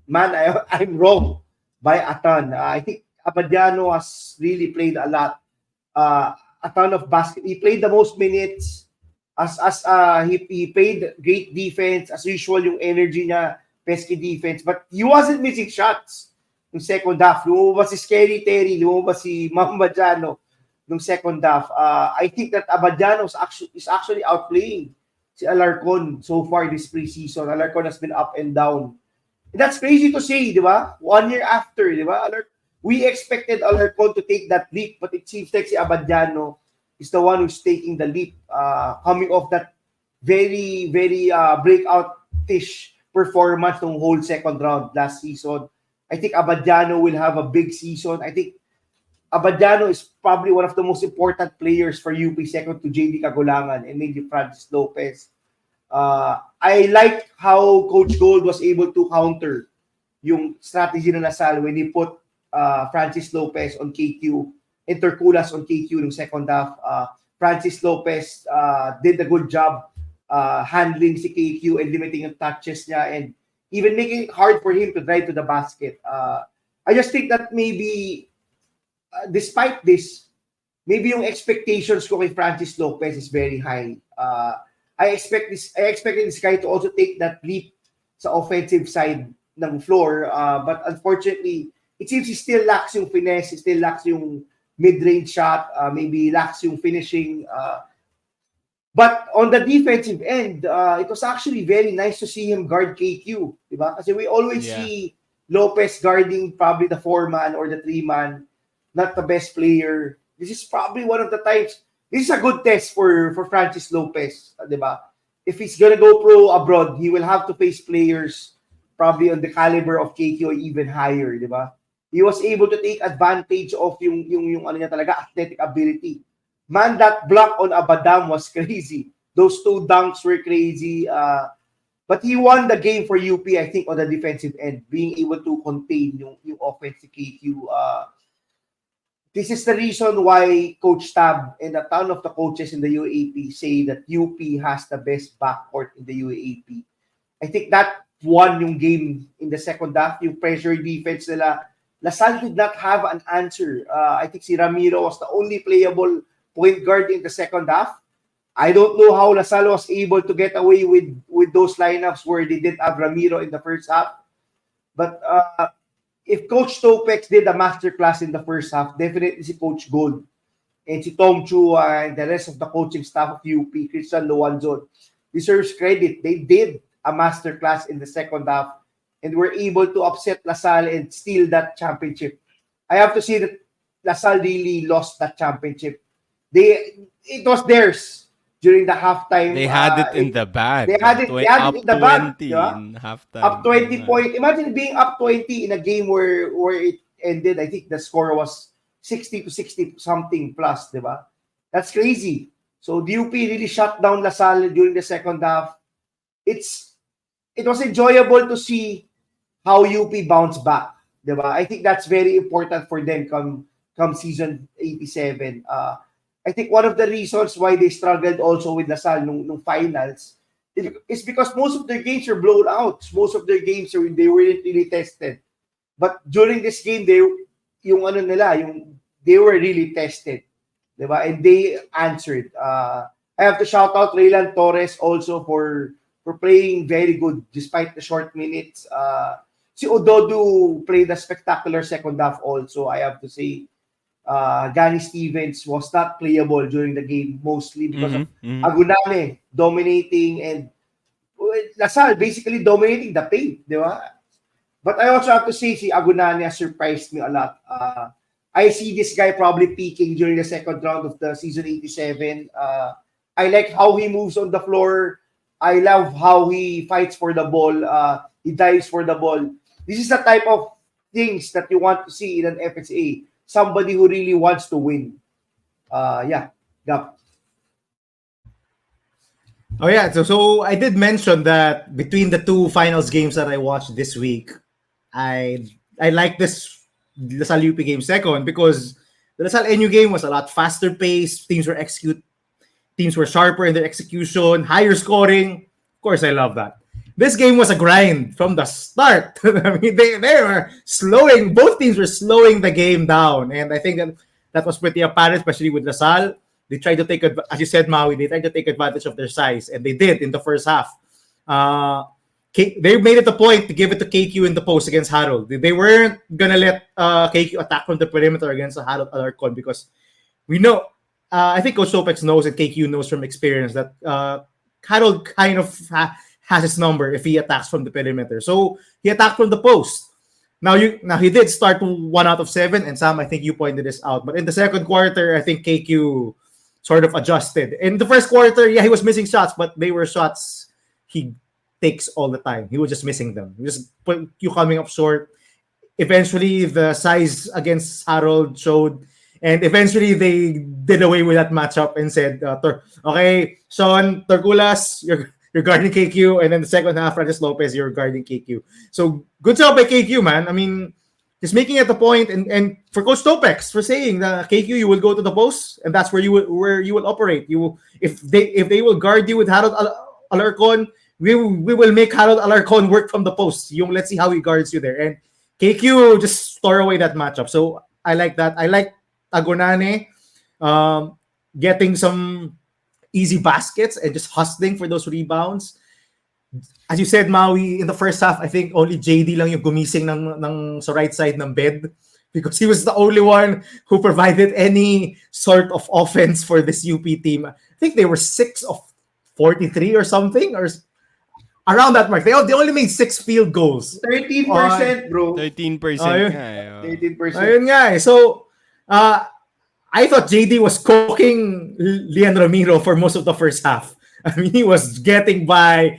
man, I'm wrong by a ton. I think Abadiano has really played a lot, a ton of basket. He played the most minutes. He played great defense as usual. Yung energy niya, pesky defense, but he wasn't missing shots. Yung second half, lumabas si Scary Terry, lumabas si Mamba Jano nung second half. I think that Abadiano is actually outplaying si Alarcon so far this preseason. Alarcon has been up and down. And that's crazy to say, di ba? 1 year after, di ba? We expected Alarcon to take that leap, but it seems like si Abadiano is the one who's taking the leap, coming off that very, very breakout-ish performance ng whole second round last season. I think Abadiano will have a big season. I think Abadiano is probably one of the most important players for UP, second to JD Kagulangan and maybe Francis Lopez. I like how Coach Gold was able to counter yung strategy ng Salle when he put Francis Lopez on KQ, Interculas on KQ ng second half. Francis Lopez did a good job handling si KQ and limiting yung touches niya and even making it hard for him to drive to the basket. I just think that maybe, despite this, maybe yung expectations ko kay Francis Lopez is very high. I expected this guy to also take that leap sa offensive side ng floor, but unfortunately, it seems he still lacks yung finesse, he still lacks yung mid-range shot, maybe lacks yung finishing. But on the defensive end, it was actually very nice to see him guard KQ, diba? Kasi we always see Lopez guarding probably the 4-man or the 3-man, not the best player. This is probably one of the times. This is a good test for Francis Lopez, diba? If he's gonna go pro abroad, he will have to face players probably on the caliber of KQ or even higher, diba? He was able to take advantage of yung ano niya talaga, athletic ability. Man, that block on Abadam was crazy. Those 2 dunks were crazy. But he won the game for UP, I think, on the defensive end, being able to contain yung offensive KQ. This is the reason why Coach Tab and a ton of the coaches in the UAP say that UP has the best backcourt in the UAP. I think that won yung game in the second half. Yung pressure defense nila, Salle did not have an answer. I think si Ramiro was the only playable point guard in the second half. I don't know how Salle was able to get away with those lineups where they didn't have Ramiro in the first half. But if Coach Topex did a masterclass in the first half, definitely si Coach Gold and si Tom Chua and the rest of the coaching staff of UP, Christian Luanzon, deserves credit. They did a masterclass in the second half and were able to upset Salle and steal that championship. I have to say that Salle really lost that championship. It was theirs during the halftime. They had it in the bag. They had it in the bag. 20 Diba? in halftime. Up 20 point. Imagine being up 20 in a game where it ended. I think the score was 60 to 60 something plus, diba? That's crazy. So the UP really shut down Salle during the second half. it was enjoyable to see how UP bounce back. Diba? I think that's very important for them come season 87. I think one of the reasons why they struggled also with Salle nung finals is because most of their games were blown out. Most of their games they weren't really tested. But during this game, they were really tested. Diba? And they answered. I have to shout out Raylan Torres also for playing very good despite the short minutes. Si Ododu played a spectacular second half also. I have to say, Gani Stevens was not playable during the game mostly because of Aguname dominating and Salle basically dominating the paint, di ba? But I also have to say si Aguname has surprised me a lot. I see this guy probably peaking during the second round of the season 87. I like how he moves on the floor. I love how he fights for the ball. He dives for the ball. This is the type of things that you want to see in an FSA. Somebody who really wants to win. Gap. Oh yeah, so I did mention that between the two finals games that I watched this week, I like this Salle UP game second because the Salle NU game was a lot faster paced. Teams were sharper in their execution, higher scoring. Of course, I love that. This game was a grind from the start. I mean, they were slowing. Both teams were slowing the game down, and I think that was pretty apparent, especially with Salle. They tried to take, as you said, Maui. They tried to take advantage of their size, and they did in the first half. They made it a point to give it to KQ in the post against Harold. They weren't gonna let KQ attack from the perimeter against Harold Alarcon because we know. I think Coach Topex knows and KQ knows from experience that Harold kind of has his number if he attacks from the perimeter. So he attacked from the post. Now he did start 1 out of 7, and Sam, I think you pointed this out. But in the second quarter, I think KQ sort of adjusted. In the first quarter, he was missing shots, but they were shots he takes all the time. He was just missing them. He just put you coming up short. Eventually, the size against Harold showed, and eventually they did away with that matchup and said, "Okay, Sean Torculas, you're guarding KQ," and then the second half, Francis Lopez, you're guarding KQ. So good job by KQ, man. I mean, just making it a point, and for Coach Topex for saying that KQ, you will go to the post, and that's where you will operate. If they will guard you with Harold Alarcon, we will make Harold Alarcon work from the post. Let's see how he guards you there, and KQ just store away that matchup. So I like that. I like Agonane getting some easy baskets and just hustling for those rebounds. As you said, Maui, in the first half, I think only JD lang yung gumising sa right side ng bed because he was the only one who provided any sort of offense for this UP team. I think they were 6 of 43 or something, or around that mark. They only made 6 field goals. 13%, bro. 13%. 13%. Ayun nga eh. So, I thought JD was cooking Lian Ramiro for most of the first half. I mean, he was getting by,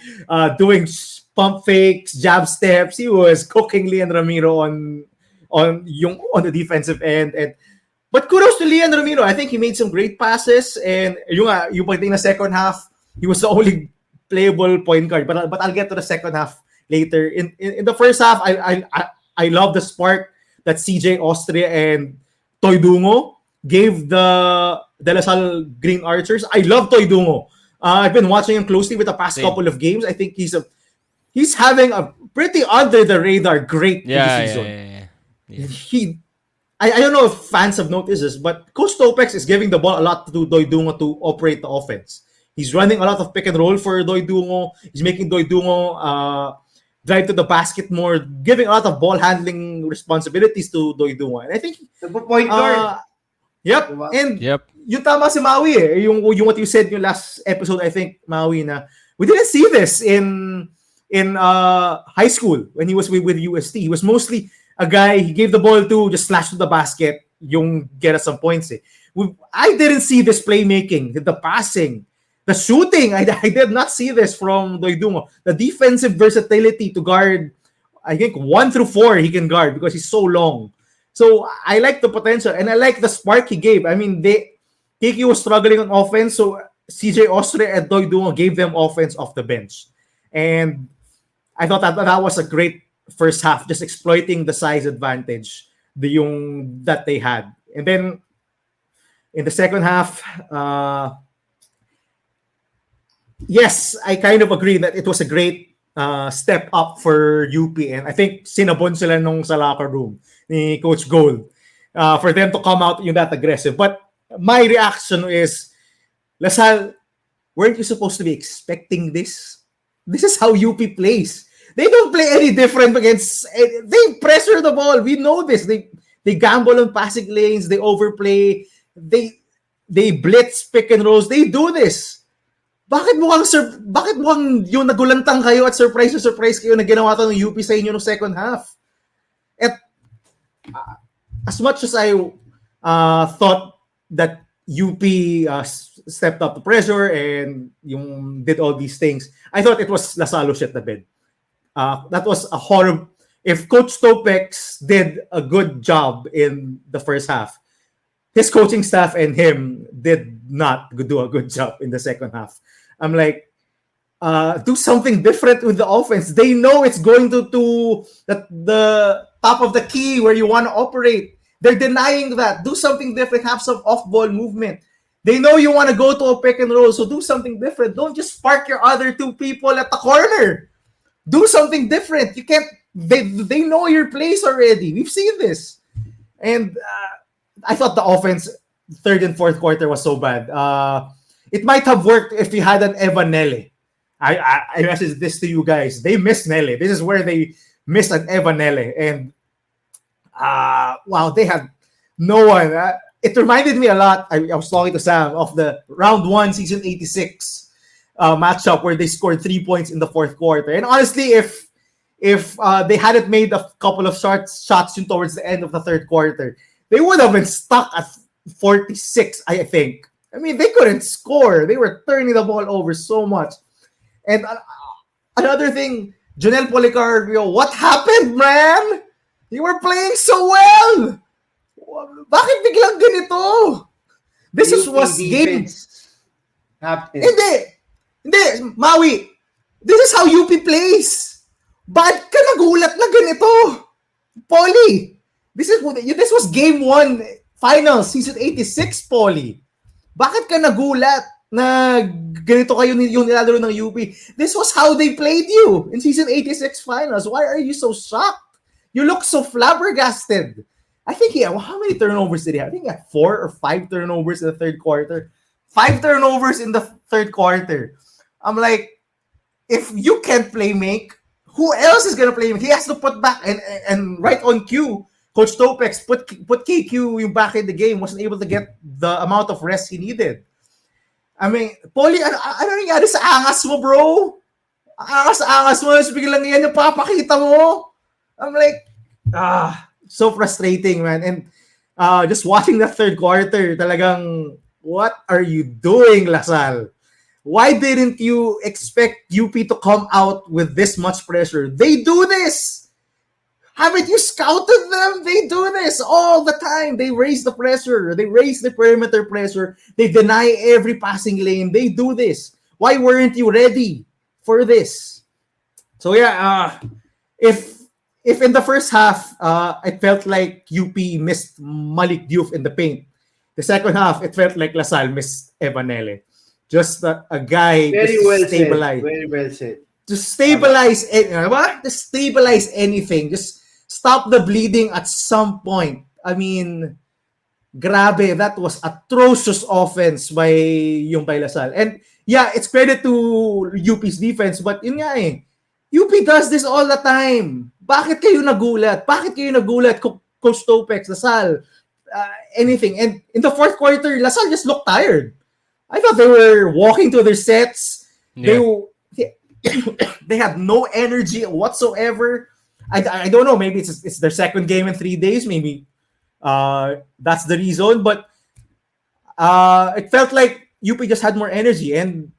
doing pump fakes, jab steps. He was cooking Lian Ramiro on the defensive end. But kudos to Lian Ramiro. I think he made some great passes. And yung pagdating na second half, he was the only playable point guard. But I'll get to the second half later. In the first half, I love the spark that CJ Austria and Toy Dungo gave the De La Salle Green Archers. I love Toy Dungo. I've been watching him closely with the past couple of games. I think he's having a pretty under the radar great season. Yeah. I don't know if fans have noticed this, but Coach Topex is giving the ball a lot to Doy Dungo to operate the offense. He's running a lot of pick and roll for Doy Dungo. He's making Doy Dungo drive to the basket more, giving a lot of ball handling responsibilities to Doy Dungo. And I think point guard. Yep. And yung tama si Maui eh. Yung what you said yung last episode, I think, Maui, na we didn't see this in high school when he was with UST. He was mostly a guy, he gave the ball to, just slash to the basket, yung get us some points eh. I didn't see this playmaking, the passing, the shooting. I did not see this from Doy Dungo. The defensive versatility to guard, I think 1 through 4 he can guard because he's so long. So I like the potential and I like the spark he gave. I mean, KQ was struggling on offense, so CJ Austria and Doy Dungo gave them offense off the bench. And I thought that was a great first half, just exploiting the size advantage that they had. And then in the second half, yes, I kind of agree that it was a great step up for UP. And I think sinabon sila nung sa locker room ni Coach Gold for them to come out that aggressive. But my reaction is, Lasal, weren't you supposed to be expecting this? This is how UP plays. They don't play any different against. They pressure the ball. We know this. They gamble on passing lanes. They overplay. They blitz, pick and rolls. They do this. Bakit mukhang yung nagulantang kayo at surprise kayo na ginawa to ng UP sa inyo no second half? At as much as I thought that UP stepped up the pressure and did all these things, I thought it was Lasalo shit the bed. That was a horrible. If Coach Topex did a good job in the first half, his coaching staff and him did not do a good job in the second half. I'm like, do something different with the offense. They know it's going to the top of the key where you want to operate. They're denying that. Do something different. Have some off-ball movement. They know you want to go to a pick and roll, so do something different. Don't just park your other two people at the corner. Do something different. You can't. They know your place already. We've seen this. And I thought the offense, third and fourth quarter, was so bad. It might have worked if you had an Evan Nele. I messaged this to you guys. They missed Nele. This is where they missed an Evan Nele. And wow, they had no one. It reminded me a lot. I was talking to Sam of the round 1, season 86 matchup where they scored 3 points in the fourth quarter. And honestly, if they hadn't made a couple of shots towards the end of the third quarter, they would have been stuck at 46, I think. I mean, they couldn't score. They were turning the ball over so much. And another thing, Jonel Policarpio, what happened, man? You were playing so well. Bakit biglang ganito? This was game. Hindi, Maui. This is how UP plays. Ba't ka nagulat na ganito? Polly, this was game 1 finals, season 86, Polly. Bakit ka nagulat na ganito kayo yung nilalaro ng UP? This was how they played you in season 86 finals. Why are you so shocked? You look so flabbergasted. I think how many turnovers did he have? I think he had 4 or 5 turnovers in the third quarter. 5 turnovers in the third quarter. I'm like, if you can't play make, who else is gonna play make? He has to put back and right on cue. Coach Topex put KQ yung back in the game, wasn't able to get the amount of rest he needed. I mean, Paulie, ano nangyari sa angas mo, bro? Angas mo, biglang yan yung papakita mo. I'm like, so frustrating, man. And just watching the third quarter, talagang, what are you doing, Lasal? Why didn't you expect UP to come out with this much pressure? They do this. Haven't you scouted them? They do this all the time. They raise the pressure. They raise the perimeter pressure. They deny every passing lane. They do this. Why weren't you ready for this? So yeah, if in the first half, it felt like UP missed Malik Diouf in the paint. The second half, it felt like Lasal missed Evanele. Just a guy very just well stabilize. said. Very well said. To stabilize to stabilize anything. Just stop the bleeding at some point. I mean, grabe, that was atrocious offense by Lasal. And yeah, it's credit to UP's defense, but yun nga UP does this all the time. Bakit kayo nagulat? Coach Topex, Lasal, anything. And in the fourth quarter, Lasal just looked tired. I thought they were walking to their sets. Yeah. They had no energy whatsoever. I don't know. Maybe it's their second game in 3 days. Maybe that's the reason. But it felt like UP just had more energy. And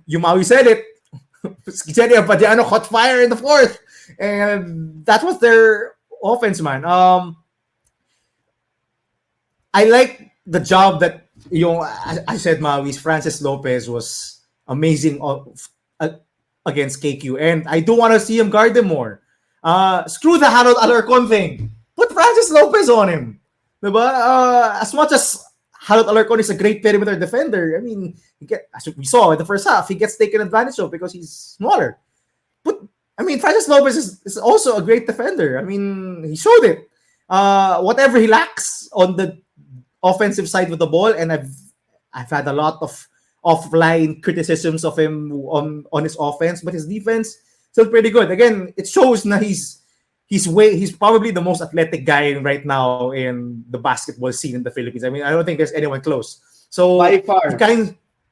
Yumawi said it. Padiano caught fire in the fourth. And that was their offense, man. I like the job that I said Mawi's Francis Lopez was amazing against KQ. And I do want to see him guard them more. Screw the Harold Alarcon thing. Put Francis Lopez on him. Diba? As much as Harold Alarcon is a great perimeter defender, I mean, as we saw in the first half, he gets taken advantage of because he's smaller. But, I mean, Francis Lopez is also a great defender. I mean, he showed it. Whatever he lacks on the offensive side with the ball, and I've had a lot of offline criticisms of him on his offense, but his defense still pretty good. Again, it shows na he's probably the most athletic guy right now in the basketball scene in the Philippines. I mean, I don't think there's anyone close. So by far,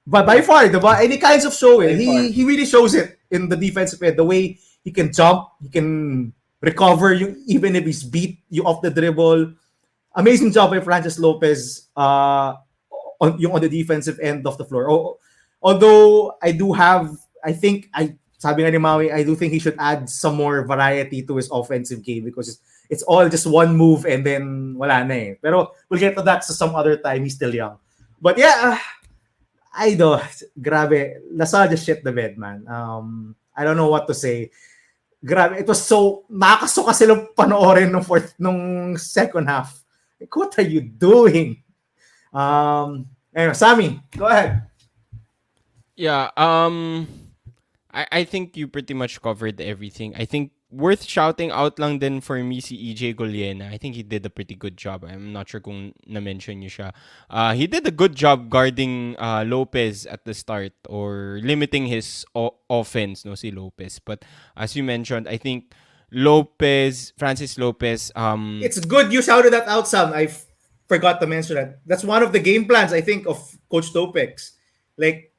by far, diba? And he kinds of show it. He really shows it in the defensive end. The way he can jump, he can recover you even if he's beat you off the dribble. Amazing job by Francis Lopez on the defensive end of the floor. Although I do sabi nga ni Maui, I do think he should add some more variety to his offensive game because it's all just one move and then wala na eh. Pero we'll get to that some other time. He's still young. But yeah, grabe. Lasal just shit the bed, man. I don't know what to say. Grabe. It was so, nakakasuka silang panoorin nung second half. Like, what are you doing? Anyway, Sammy, go ahead. Yeah, I think you pretty much covered everything. I think worth shouting out lang din for me si EJ Goliena. I think he did a pretty good job. I'm not sure kung na-mention niyo siya. He did a good job guarding Lopez at the start or limiting his offense, no, si Lopez. But as you mentioned, I think Francis Lopez... It's good you shouted that out, Sam. I forgot to mention that. That's one of the game plans, I think, of Coach Topex. Like,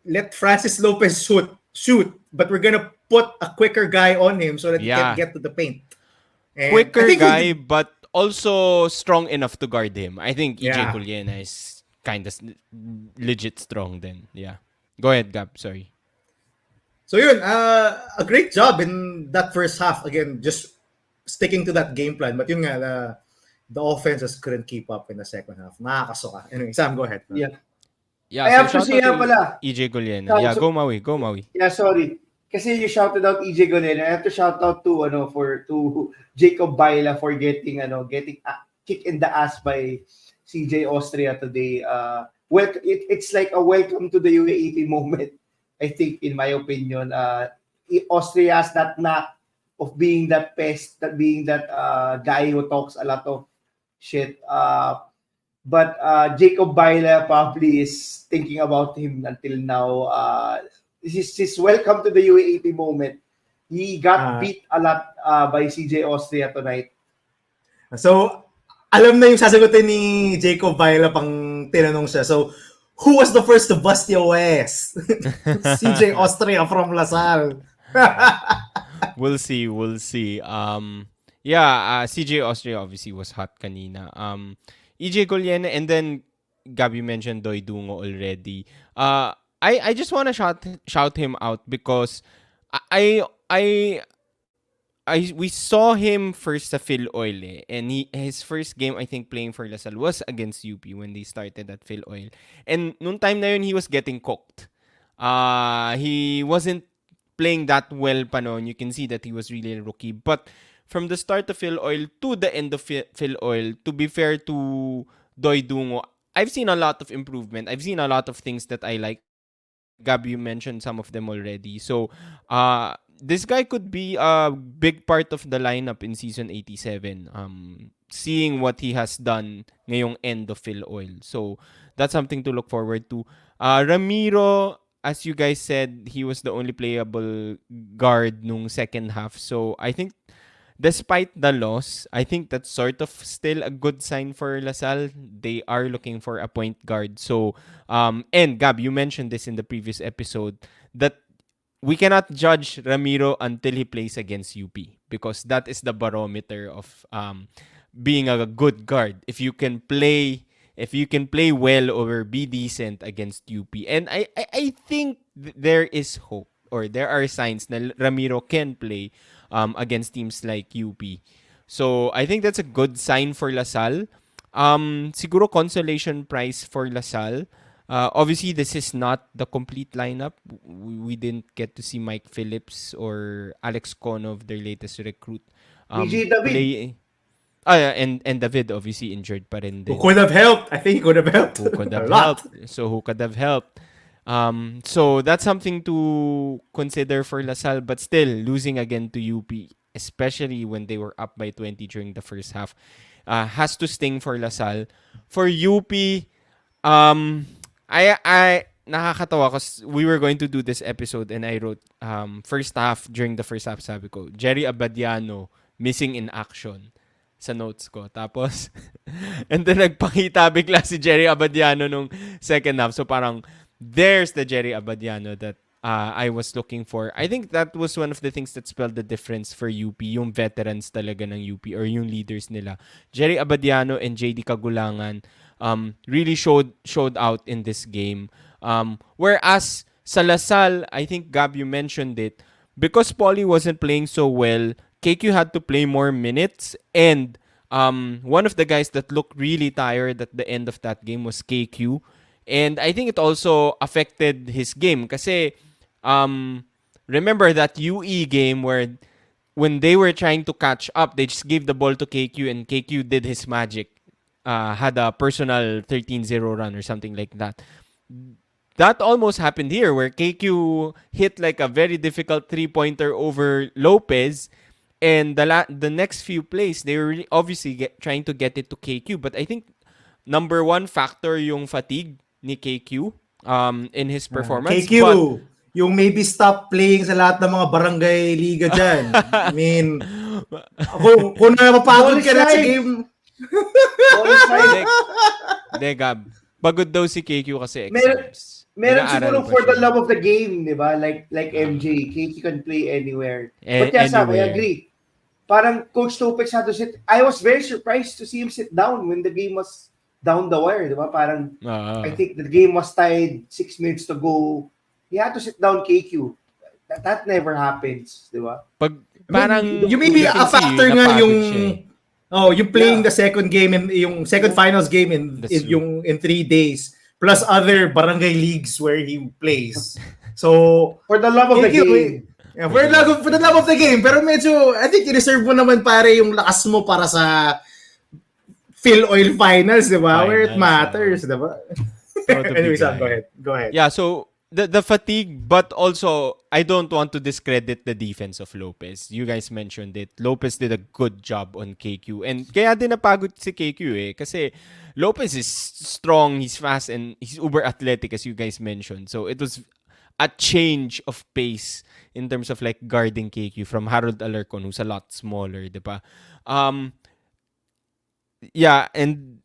let Francis Lopez shoot, but we're gonna put a quicker guy on him so that he can get to the paint. And quicker guy, but also strong enough to guard him. I think EJ Goliena is kind of legit strong then. Yeah. Go ahead, Gab. Sorry. So yun, a great job in that first half. Again, just sticking to that game plan. But yun nga, the offense just couldn't keep up in the second half. Nakakasuka. Anyway, Sam, go ahead. Yeah. Yeah, I have to say pala. EJ Goliena. Yeah, go Maui. Yeah, sorry. Kasi you shouted out EJ Goliena. I have to shout out to Jacob Baila for getting a kick in the ass by CJ Austria today. It's like a welcome to the UAAP moment. I think, in my opinion, Austria has that knack of being that pest, being that guy who talks a lot of shit. But Jacob Baila probably is thinking about him until now. This is his welcome to the UAAP moment. He got beat a lot by CJ Austria tonight. So, alam na yung sasagutin ni Jacob Baila pang tinanong siya. So, who was the first to bust your ass? CJ Austria from LaSalle. We'll see. CJ Austria obviously was hot kanina. EJ Goliena, and then Gabby mentioned Doy Dungo already. I just want to shout him out because we saw him first sa Philoil and his first game I think playing for LaSalle was against UP when they started at Philoil. And nung time na yun he was getting cooked. He wasn't playing that well pa noon. You can see that he was really a rookie, but from the start of Philoil to the end of Philoil, to be fair to Doy Dungo, I've seen a lot of improvement. I've seen a lot of things that I like. Gab, you mentioned some of them already. So, this guy could be a big part of the lineup in season 87. Seeing what he has done ngayong end of Philoil. So, that's something to look forward to. Ramiro, as you guys said, he was the only playable guard nung second half. So, I think despite the loss, I think that's sort of still a good sign for LaSalle. They are looking for a point guard. So, and Gab, you mentioned this in the previous episode, that we cannot judge Ramiro until he plays against UP because that is the barometer of being a good guard. If you can play well or be decent against UP. And I think there is hope, or there are signs that Ramiro can play against teams like UP. So, I think that's a good sign for LaSalle. Siguro consolation prize for LaSalle. Obviously, this is not the complete lineup. We didn't get to see Mike Phillips or Alex Konov, their latest recruit, PJ David. play. Yeah, and David obviously injured pa rin Who din. could have helped? I think he could have helped Who could a have lot. helped? So who could have helped? So that's something to consider for LaSalle, but still losing again to UP, especially when they were up by 20 during the first half, has to sting for LaSalle. For UP, I nakakatawa because we were going to do this episode and I wrote during the first half sabi ko, Jerry Abadiano missing in action sa notes ko. Tapos, and then nagpakita bigla si Jerry Abadiano nung second half. So parang, there's the Jerry Abadiano that I was looking for. I think that was one of the things that spelled the difference for UP, yung veterans talaga ng UP or yung leaders nila. Jerry Abadiano and JD Kagulangan really showed out in this game. Whereas sa LaSalle, I think Gab, you mentioned it, because Paulie wasn't playing so well, KQ had to play more minutes, and one of the guys that looked really tired at the end of that game was KQ. And I think it also affected his game kasi remember that UE game where when they were trying to catch up, they just gave the ball to KQ and KQ did his magic. Had a personal 13-0 run or something like that. That almost happened here where KQ hit like a very difficult three-pointer over Lopez, and the next few plays, they were really obviously trying to get it to KQ. But I think number one factor yung fatigue ni KQ in his performance. KQ, But, yung maybe stop playing sa lahat ng mga barangay liga dyan. I mean, kung napapagod ka na sa game... De Gab, pagod daw si KQ kasi exams. Meron Nag-aaral siguro pa for the siya. love of the game, di ba? Like MJ, KQ can play anywhere. But yes, I Anywhere. agree. Parang Coach Topex had to sit. I was very surprised to see him sit down when the game was down the wire, di ba? Parang, I think the game was tied, 6 minutes to go. He had to sit down KQ. That never happens, di ba? Parang You maybe you can a factor see, nga napagod yung siya eh. yung playing the second game and yung second finals game in 3 days plus other barangay leagues where he plays. So for the love of the game. Yeah, for the love of the game, pero medyo I think i-reserve mo naman pare yung lakas mo para sa Philoil finals, 'di ba? Where it matters, 'di ba? Anyway, Sam, go ahead. Yeah, so the fatigue, but also I don't want to discredit the defense of Lopez. You guys mentioned it. Lopez did a good job on KQ. And kaya din napagod si KQ eh. Kasi Lopez is strong, he's fast, and he's uber athletic as you guys mentioned. So it was a change of pace in terms of like guarding KQ from Harold Alarcon, who's a lot smaller, diba? Yeah, and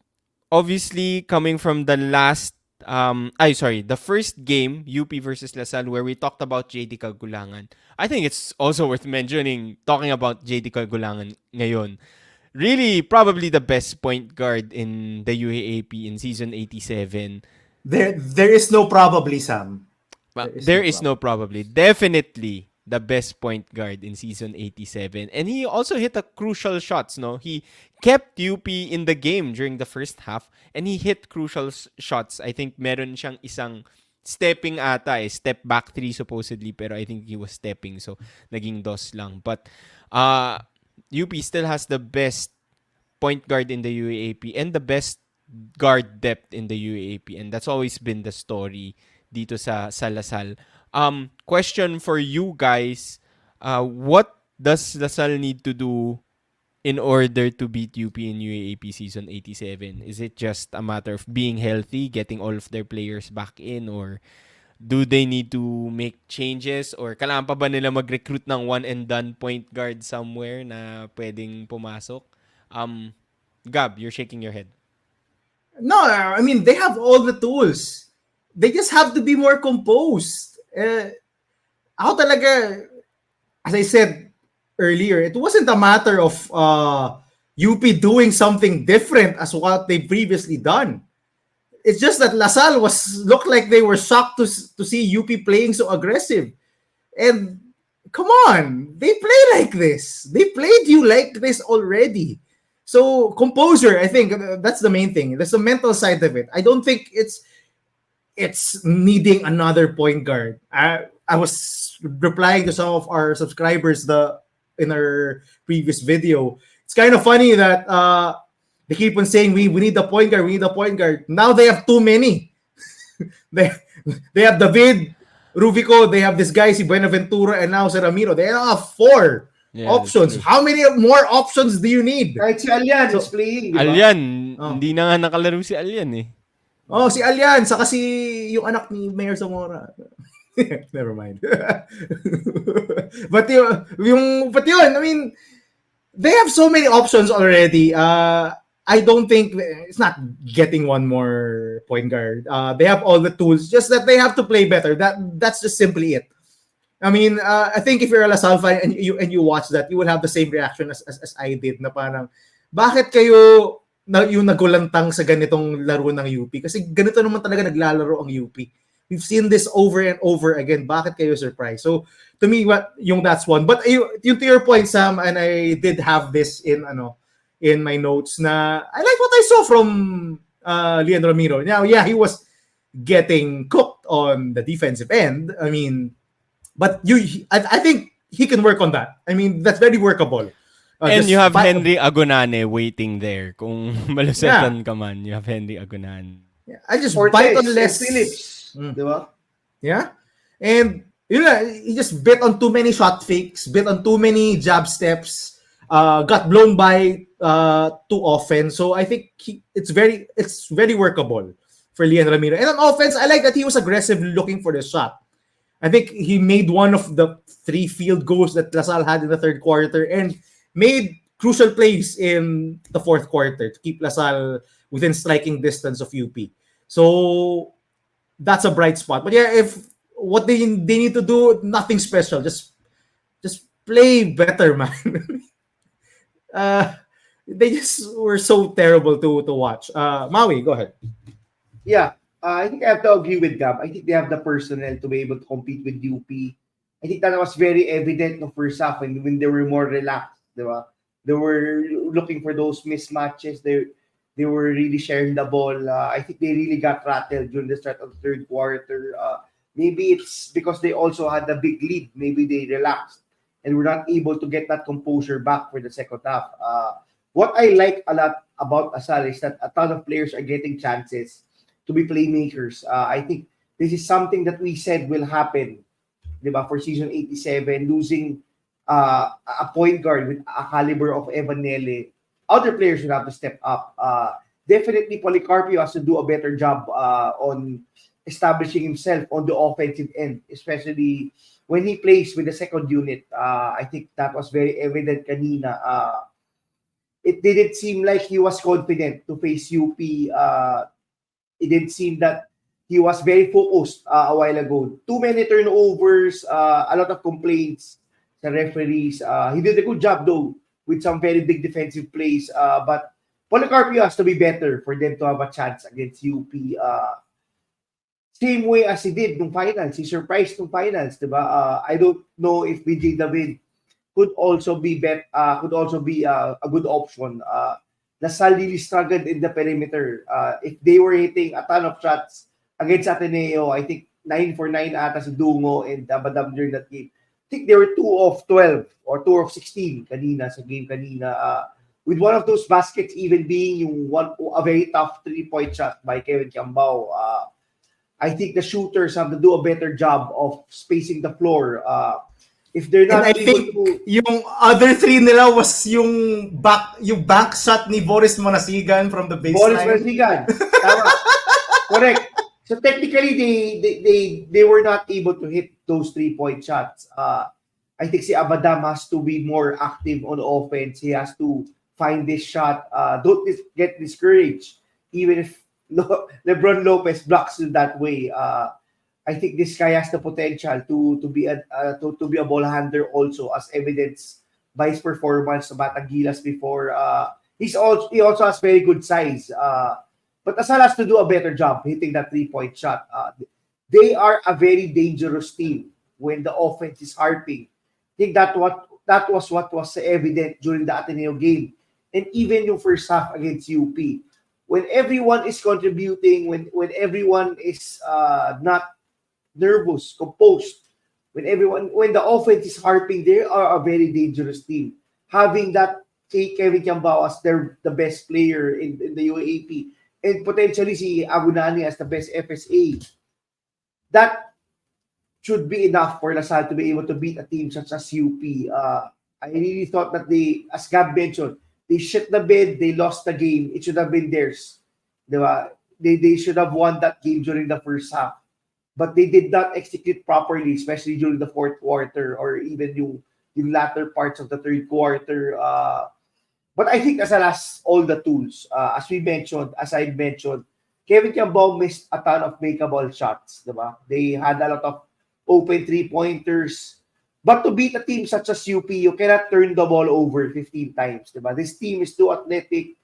obviously coming from the the first game, UP versus LaSalle, where we talked about JD Kagulangan. I think it's also worth mentioning, talking about JD Kagulangan ngayon. Really, probably the best point guard in the UAAP in season 87. There is no probably, Sam. There is no probably. Definitely the best point guard in season 87. And he also hit a crucial shots, no? He kept UP in the game during the first half and he hit crucial shots. I think meron siyang isang stepping ata eh. Step back three supposedly, pero I think he was stepping. So, naging dos lang. But, UP still has the best point guard in the UAAP and the best guard depth in the UAAP. And that's always been the story dito sa LaSalle. Question for you guys, what does LaSalle need to do in order to beat UP in UAAP season 87? Is it just a matter of being healthy, getting all of their players back in, or do they need to make changes, or kailangan pa ba nila mag-recruit ng one and done point guard somewhere na pwedeng pumasok? Gab, you're shaking your head. No, I mean, they have all the tools. They just have to be more composed. Ako talaga, as I said earlier, it wasn't a matter of UP doing something different as what they previously done. It's just that LaSalle looked like they were shocked to see UP playing so aggressive. And come on, they play like this. They played you like this already. So composure, I think that's the main thing. There's the mental side of it. I don't think it's it's needing another point guard. I was replying to some of our subscribers in our previous video. It's kind of funny that they keep on saying we need a point guard, we need a point guard. Now they have too many. they they have David, Rubico, they have this guy si Buenaventura, and now si Ramiro. They have 4 options. How many more options do you need? Kahit si Alyan is playing, di ba? Alyan, hindi na nga nakalaro si Alyan eh. Oh, si Alyan, saka si yung anak ni Mayor Zamora. Never mind. but yun, I mean, they have so many options already. I don't think it's not getting one more point guard. They have all the tools, just that they have to play better. That's just simply it. I mean, I think if you're a LaSalle fan and you watch that, you will have the same reaction as I did. Na parang, bakit kayo yung nagulantang sa ganitong laro ng UP? Kasi ganito naman talaga naglalaro ang UP. We've seen this over and over again. Bakit kayo surprised? So, to me, that's one. But yung to your point, Sam, and I did have this in my notes na I like what I saw from Leandro Ramiro. Now, yeah, he was getting cooked on the defensive end. I mean, but I think he can work on that. I mean, that's very workable. And you have Henry Agonane waiting there. Kung malusetan ka man, you have Henry Agonane. Yeah, I just bite on less. Phillips, diba? Yeah. And he just bit on too many shot fakes, bit on too many jab steps, got blown by too often. So I think it's very workable for Leandro Ramiro. And on offense, I like that he was aggressive looking for the shot. I think he made one of the 3 field goals that LaSalle had in the third quarter and made crucial plays in the fourth quarter to keep LaSalle within striking distance of UP. So that's a bright spot. But yeah, if what they need to do, nothing special. Just play better, man. They just were so terrible to watch. Maui, go ahead. Yeah, I think I have to agree with Gab. I think they have the personnel to be able to compete with UP. I think that was very evident no first half when they were more relaxed. Diba? They were looking for those mismatches. They were really sharing the ball. I think they really got rattled during the start of the third quarter. Maybe it's because they also had a big lead. Maybe they relaxed and were not able to get that composure back for the second half. What I like a lot about Salle is that a ton of players are getting chances to be playmakers. I think this is something that we said will happen, diba, for season 87, losing a point guard with a caliber of Evan Nele. Other players should have to step up. Definitely, Policarpio has to do a better job on establishing himself on the offensive end, especially when he plays with the second unit. I think that was very evident kanina. It didn't seem like he was confident to face UP. It didn't seem that he was very focused a while ago. Too many turnovers, a lot of complaints sa referees. He did a good job though with some very big defensive plays. But Policarpio has to be better for them to have a chance against UP. Same way as he did nung finals. He surprised nung finals, diba? I don't know if BJ David could also be a good option. LaSalle really struggled in the perimeter. If they were hitting a ton of shots against Ateneo, I think 9 for 9 ata si Dungo and Abadam during that game. I think they were 2 of 12 or 2 of 16 sa game kanina. With one of those baskets even being a very tough 3-point shot by Kevin Kiambao. I think the shooters have to do a better job of spacing the floor. If they're not and I think yung other 3 nila was yung back shot ni Boris Monasigan from the baseline. Boris Monasigan. Tama. Correct. So technically they were not able to hit those 3-point shots. I think si Abadam has to be more active on offense. He has to find this shot. Don't get discouraged even if LeBron Lopez blocks it that way. I think this guy has the potential to be a ball handler also, as evidenced by his performance sa Batang Gilas before. He also has very good size. But Asal has to do a better job hitting that 3-point shot. They are a very dangerous team when the offense is harping. I think that was what was evident during the Ateneo game. And even yung first half against UP. when everyone is contributing, when everyone is not nervous, composed, when the offense is harping, they are a very dangerous team. Having that Kevin Kiambao as the best player in the UAAP and potentially si Agunani as the best FSA, that should be enough for LaSalle to be able to beat a team such as UP. I really thought that they, as Gab mentioned, they shit the bed, they lost the game. It should have been theirs. Diba? They should have won that game during the first half. But they did not execute properly, especially during the fourth quarter or even yung latter parts of the third quarter. But I think LaSalle has all the tools. As I mentioned, Kevin Kiambao missed a ton of makeable shots. Diba? They had a lot of open three-pointers. But to beat a team such as UP, you cannot turn the ball over 15 times. Diba? This team is too athletic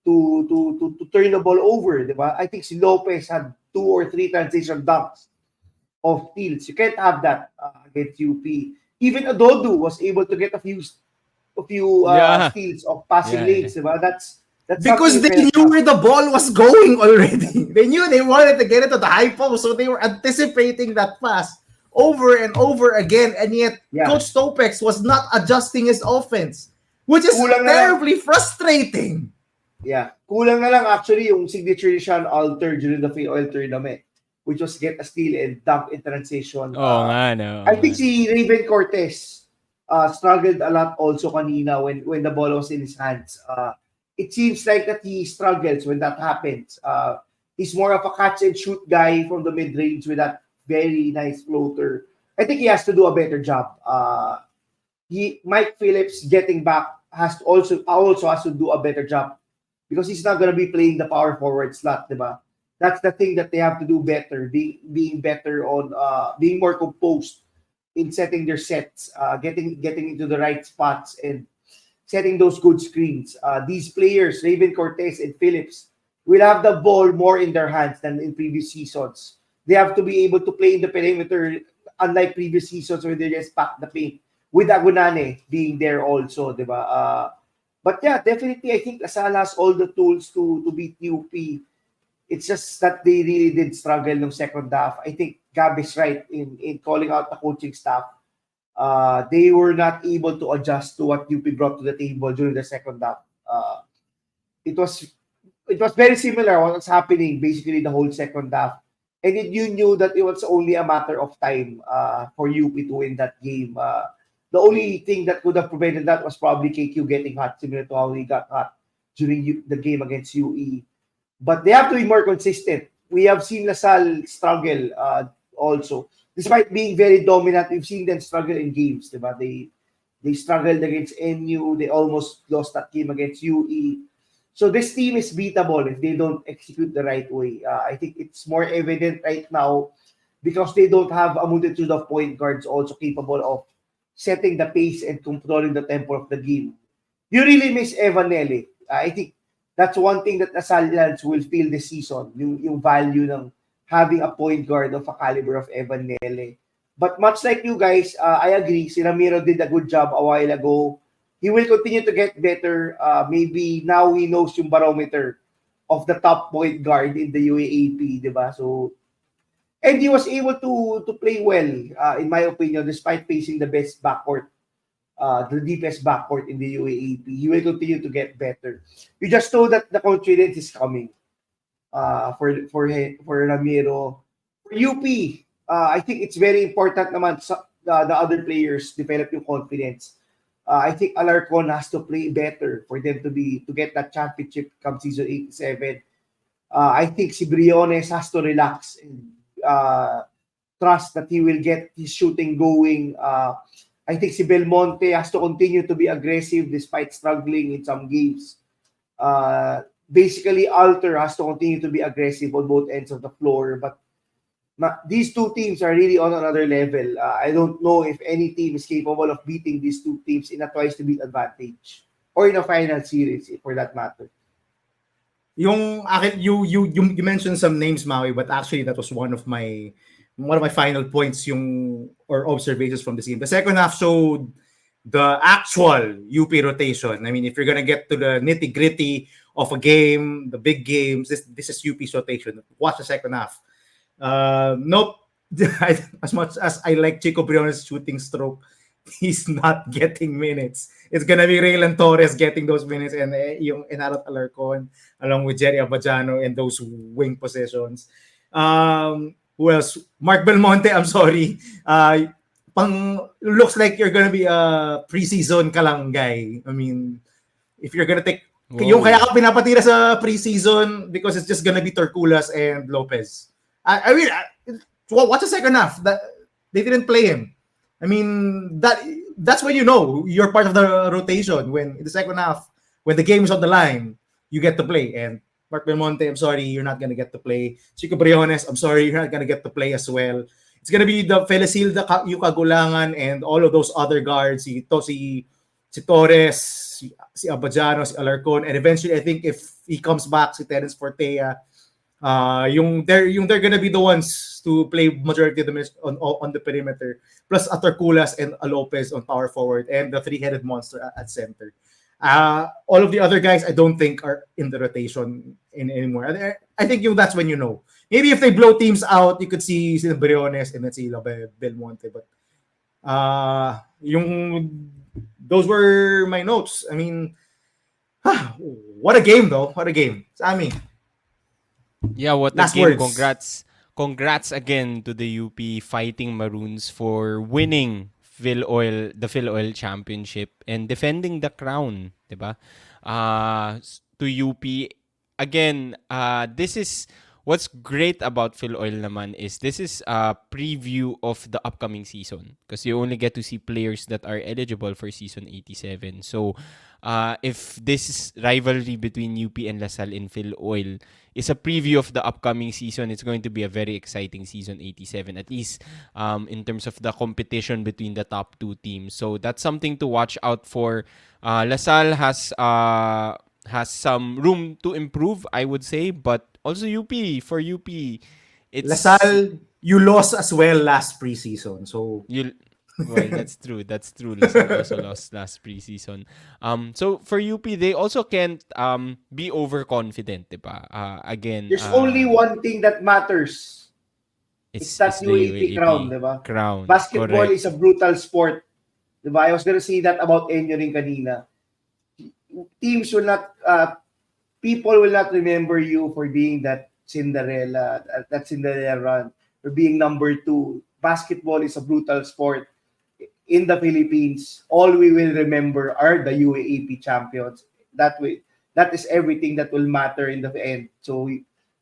to turn the ball over. Diba? I think si Lopez had 2 or 3 transition dunks of steals. You can't have that against UP. Even Adodu was able to get a few steals of passing lanes. Diba? That's because they knew where the ball was going already. They knew they wanted to get it to the high post, so they were anticipating that pass over and over again, and yet Coach Topex was not adjusting his offense, which is terribly frustrating. Yeah. Kulang na lang actually yung signature Sean Alter during the Philoil tournament, which was get a steal and dunk in transition. I think si Raven Cortez struggled a lot also kanina when the ball was in his hands. It seems like that he struggles when that happens. He's more of a catch and shoot guy from the mid-range with that very nice floater. I think he has to do a better job. Mike Phillips getting back also has to do a better job because he's not going to be playing the power forward slot, diba? That's the thing that they have to do better, being better on being more composed in setting their sets, getting into the right spots and setting those good screens. These players, Raven Cortez and Phillips, will have the ball more in their hands than in previous seasons. They have to be able to play in the perimeter, unlike previous seasons where they just pack the paint, with Agunane being there also, diba? But yeah, definitely, I think LaSalle has all the tools to beat UP. It's just that they really did struggle in the second half. I think Gab is right in calling out the coaching staff. They were not able to adjust to what UP brought to the table during the second half. It was very similar what was happening basically the whole second half. And you knew that it was only a matter of time for UP to win that game. The only thing that could have prevented that was probably KQ getting hot, similar to how he got hot during the game against UE. But they have to be more consistent. We have seen LaSalle struggle also. Despite being very dominant, we've seen them struggle in games. Diba? They struggled against NU. They almost lost that game against UE. So this team is beatable if they don't execute the right way. I think it's more evident right now because they don't have a multitude of point guards also capable of setting the pace and controlling the tempo of the game. You really miss Evan Nele. I think that's one thing that the Salians will feel this season, yung value ng having a point guard of a caliber of Evan Nele. But much like you guys, I agree, si Ramiro did a good job a while ago. He will continue to get better. Maybe now he knows yung barometer of the top point guard in the UAAP, diba? So, and he was able to play well, in my opinion, despite facing the best backcourt, the deepest backcourt in the UAAP. He will continue to get better. You just know that the confidence is coming for Ramiro. For UP, I think it's very important naman the other players develop yung confidence. I think Alarcon has to play better for them to get that championship come season 87. I think si Briones has to relax and trust that he will get his shooting going. I think si Belmonte has to continue to be aggressive despite struggling in some games. Basically, Alter has to continue to be aggressive on both ends of the floor. But these two teams are really on another level. I don't know if any team is capable of beating these two teams in a twice-to-beat advantage or in a final series, for that matter. You mentioned some names, Maui, but actually that was one of my final points or observations from the game. The second half showed the actual UP rotation. I mean, if you're gonna get to the nitty-gritty of a game, the big games. This is UP's rotation. Watch the second half. Nope. As much as I like Chico Briones' shooting stroke, he's not getting minutes. It's gonna be Raylan Torres getting those minutes, and yung Enarot Alarcon along with Jerry Abajano in those wing positions. Who else? Mark Belmonte, I'm sorry. Looks like you're gonna be a preseason ka lang guy. I mean, if you're gonna take yung kaya ka pinapatira sa preseason because it's just gonna be Torculas and Lopez. I mean, watch the second half. They didn't play him. I mean, that's when you know you're part of the rotation. When in the second half, when the game is on the line, you get to play. And Mark Belmonte, I'm sorry, you're not gonna get to play. Chico Briones, I'm sorry, you're not gonna get to play as well. It's gonna be the Felicilda, yung Kagulangan, and all of those other guards. Si Torres, si Abajano, si Alarcon, and eventually, I think if he comes back, si Terence Fortea, they're gonna be the ones to play majority of the minutes on the perimeter. Plus Atarculas and a Lopez on power forward, and the three-headed monster at center. All of the other guys, I don't think are in the rotation anymore. I think that's when you know. Maybe if they blow teams out, you could see si Briones and then si Belmonte. But those were my notes. I mean, what a game though! What a game, Sammy. Yeah, what Last a game. words. Congrats again to the UP Fighting Maroons for winning the Philoil Championship and defending the crown, diba? To UP again, this is what's great about Philoil naman is this is a preview of the upcoming season because you only get to see players that are eligible for season 87. So, if this rivalry between UP and LaSalle in Philoil is a preview of the upcoming season, it's going to be a very exciting season 87, at least in terms of the competition between the top two teams. So that's something to watch out for. LaSalle has some room to improve, I would say, but also for UP, it's LaSalle, you lost as well last preseason. So well, that's true. That's true. LaSalle also lost last preseason. So for UP, they also can't be overconfident, diba? Again, There's only one thing that matters. It's that the UAP crown, diba? Crown. Basketball Correct. is a brutal sport. Diba? I was gonna say that about Enyo rin kanina. Teams will not, people will not remember you for being that Cinderella run, for being number 2. Basketball is a brutal sport. In the Philippines, all we will remember are the UAAP champions. That is everything that will matter in the end. So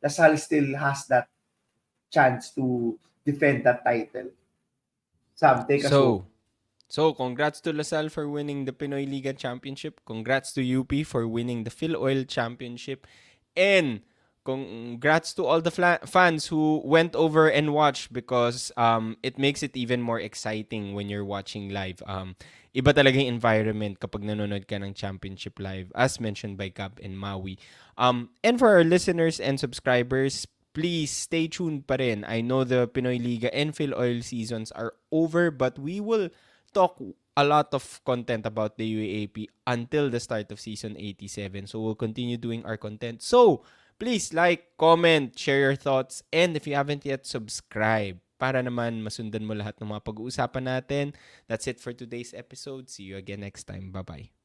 LaSalle still has that chance to defend that title. Sam, take us home. So, congrats to LaSalle for winning the Pinoyliga Championship. Congrats to UP for winning the Philoil Championship. And congrats to all the fans who went over and watched because it makes it even more exciting when you're watching live. Iba talaga yung environment kapag nanonood ka ng championship live, as mentioned by Gab and Maui. And for our listeners and subscribers, please stay tuned pa rin. I know the Pinoyliga and Filoil seasons are over, but we will talk a lot of content about the UAAP until the start of season 87. So we'll continue doing our content. So please like, comment, share your thoughts, and if you haven't yet, subscribe para naman masundan mo lahat ng mga pag-uusapan natin. That's it for today's episode. See you again next time. Bye-bye.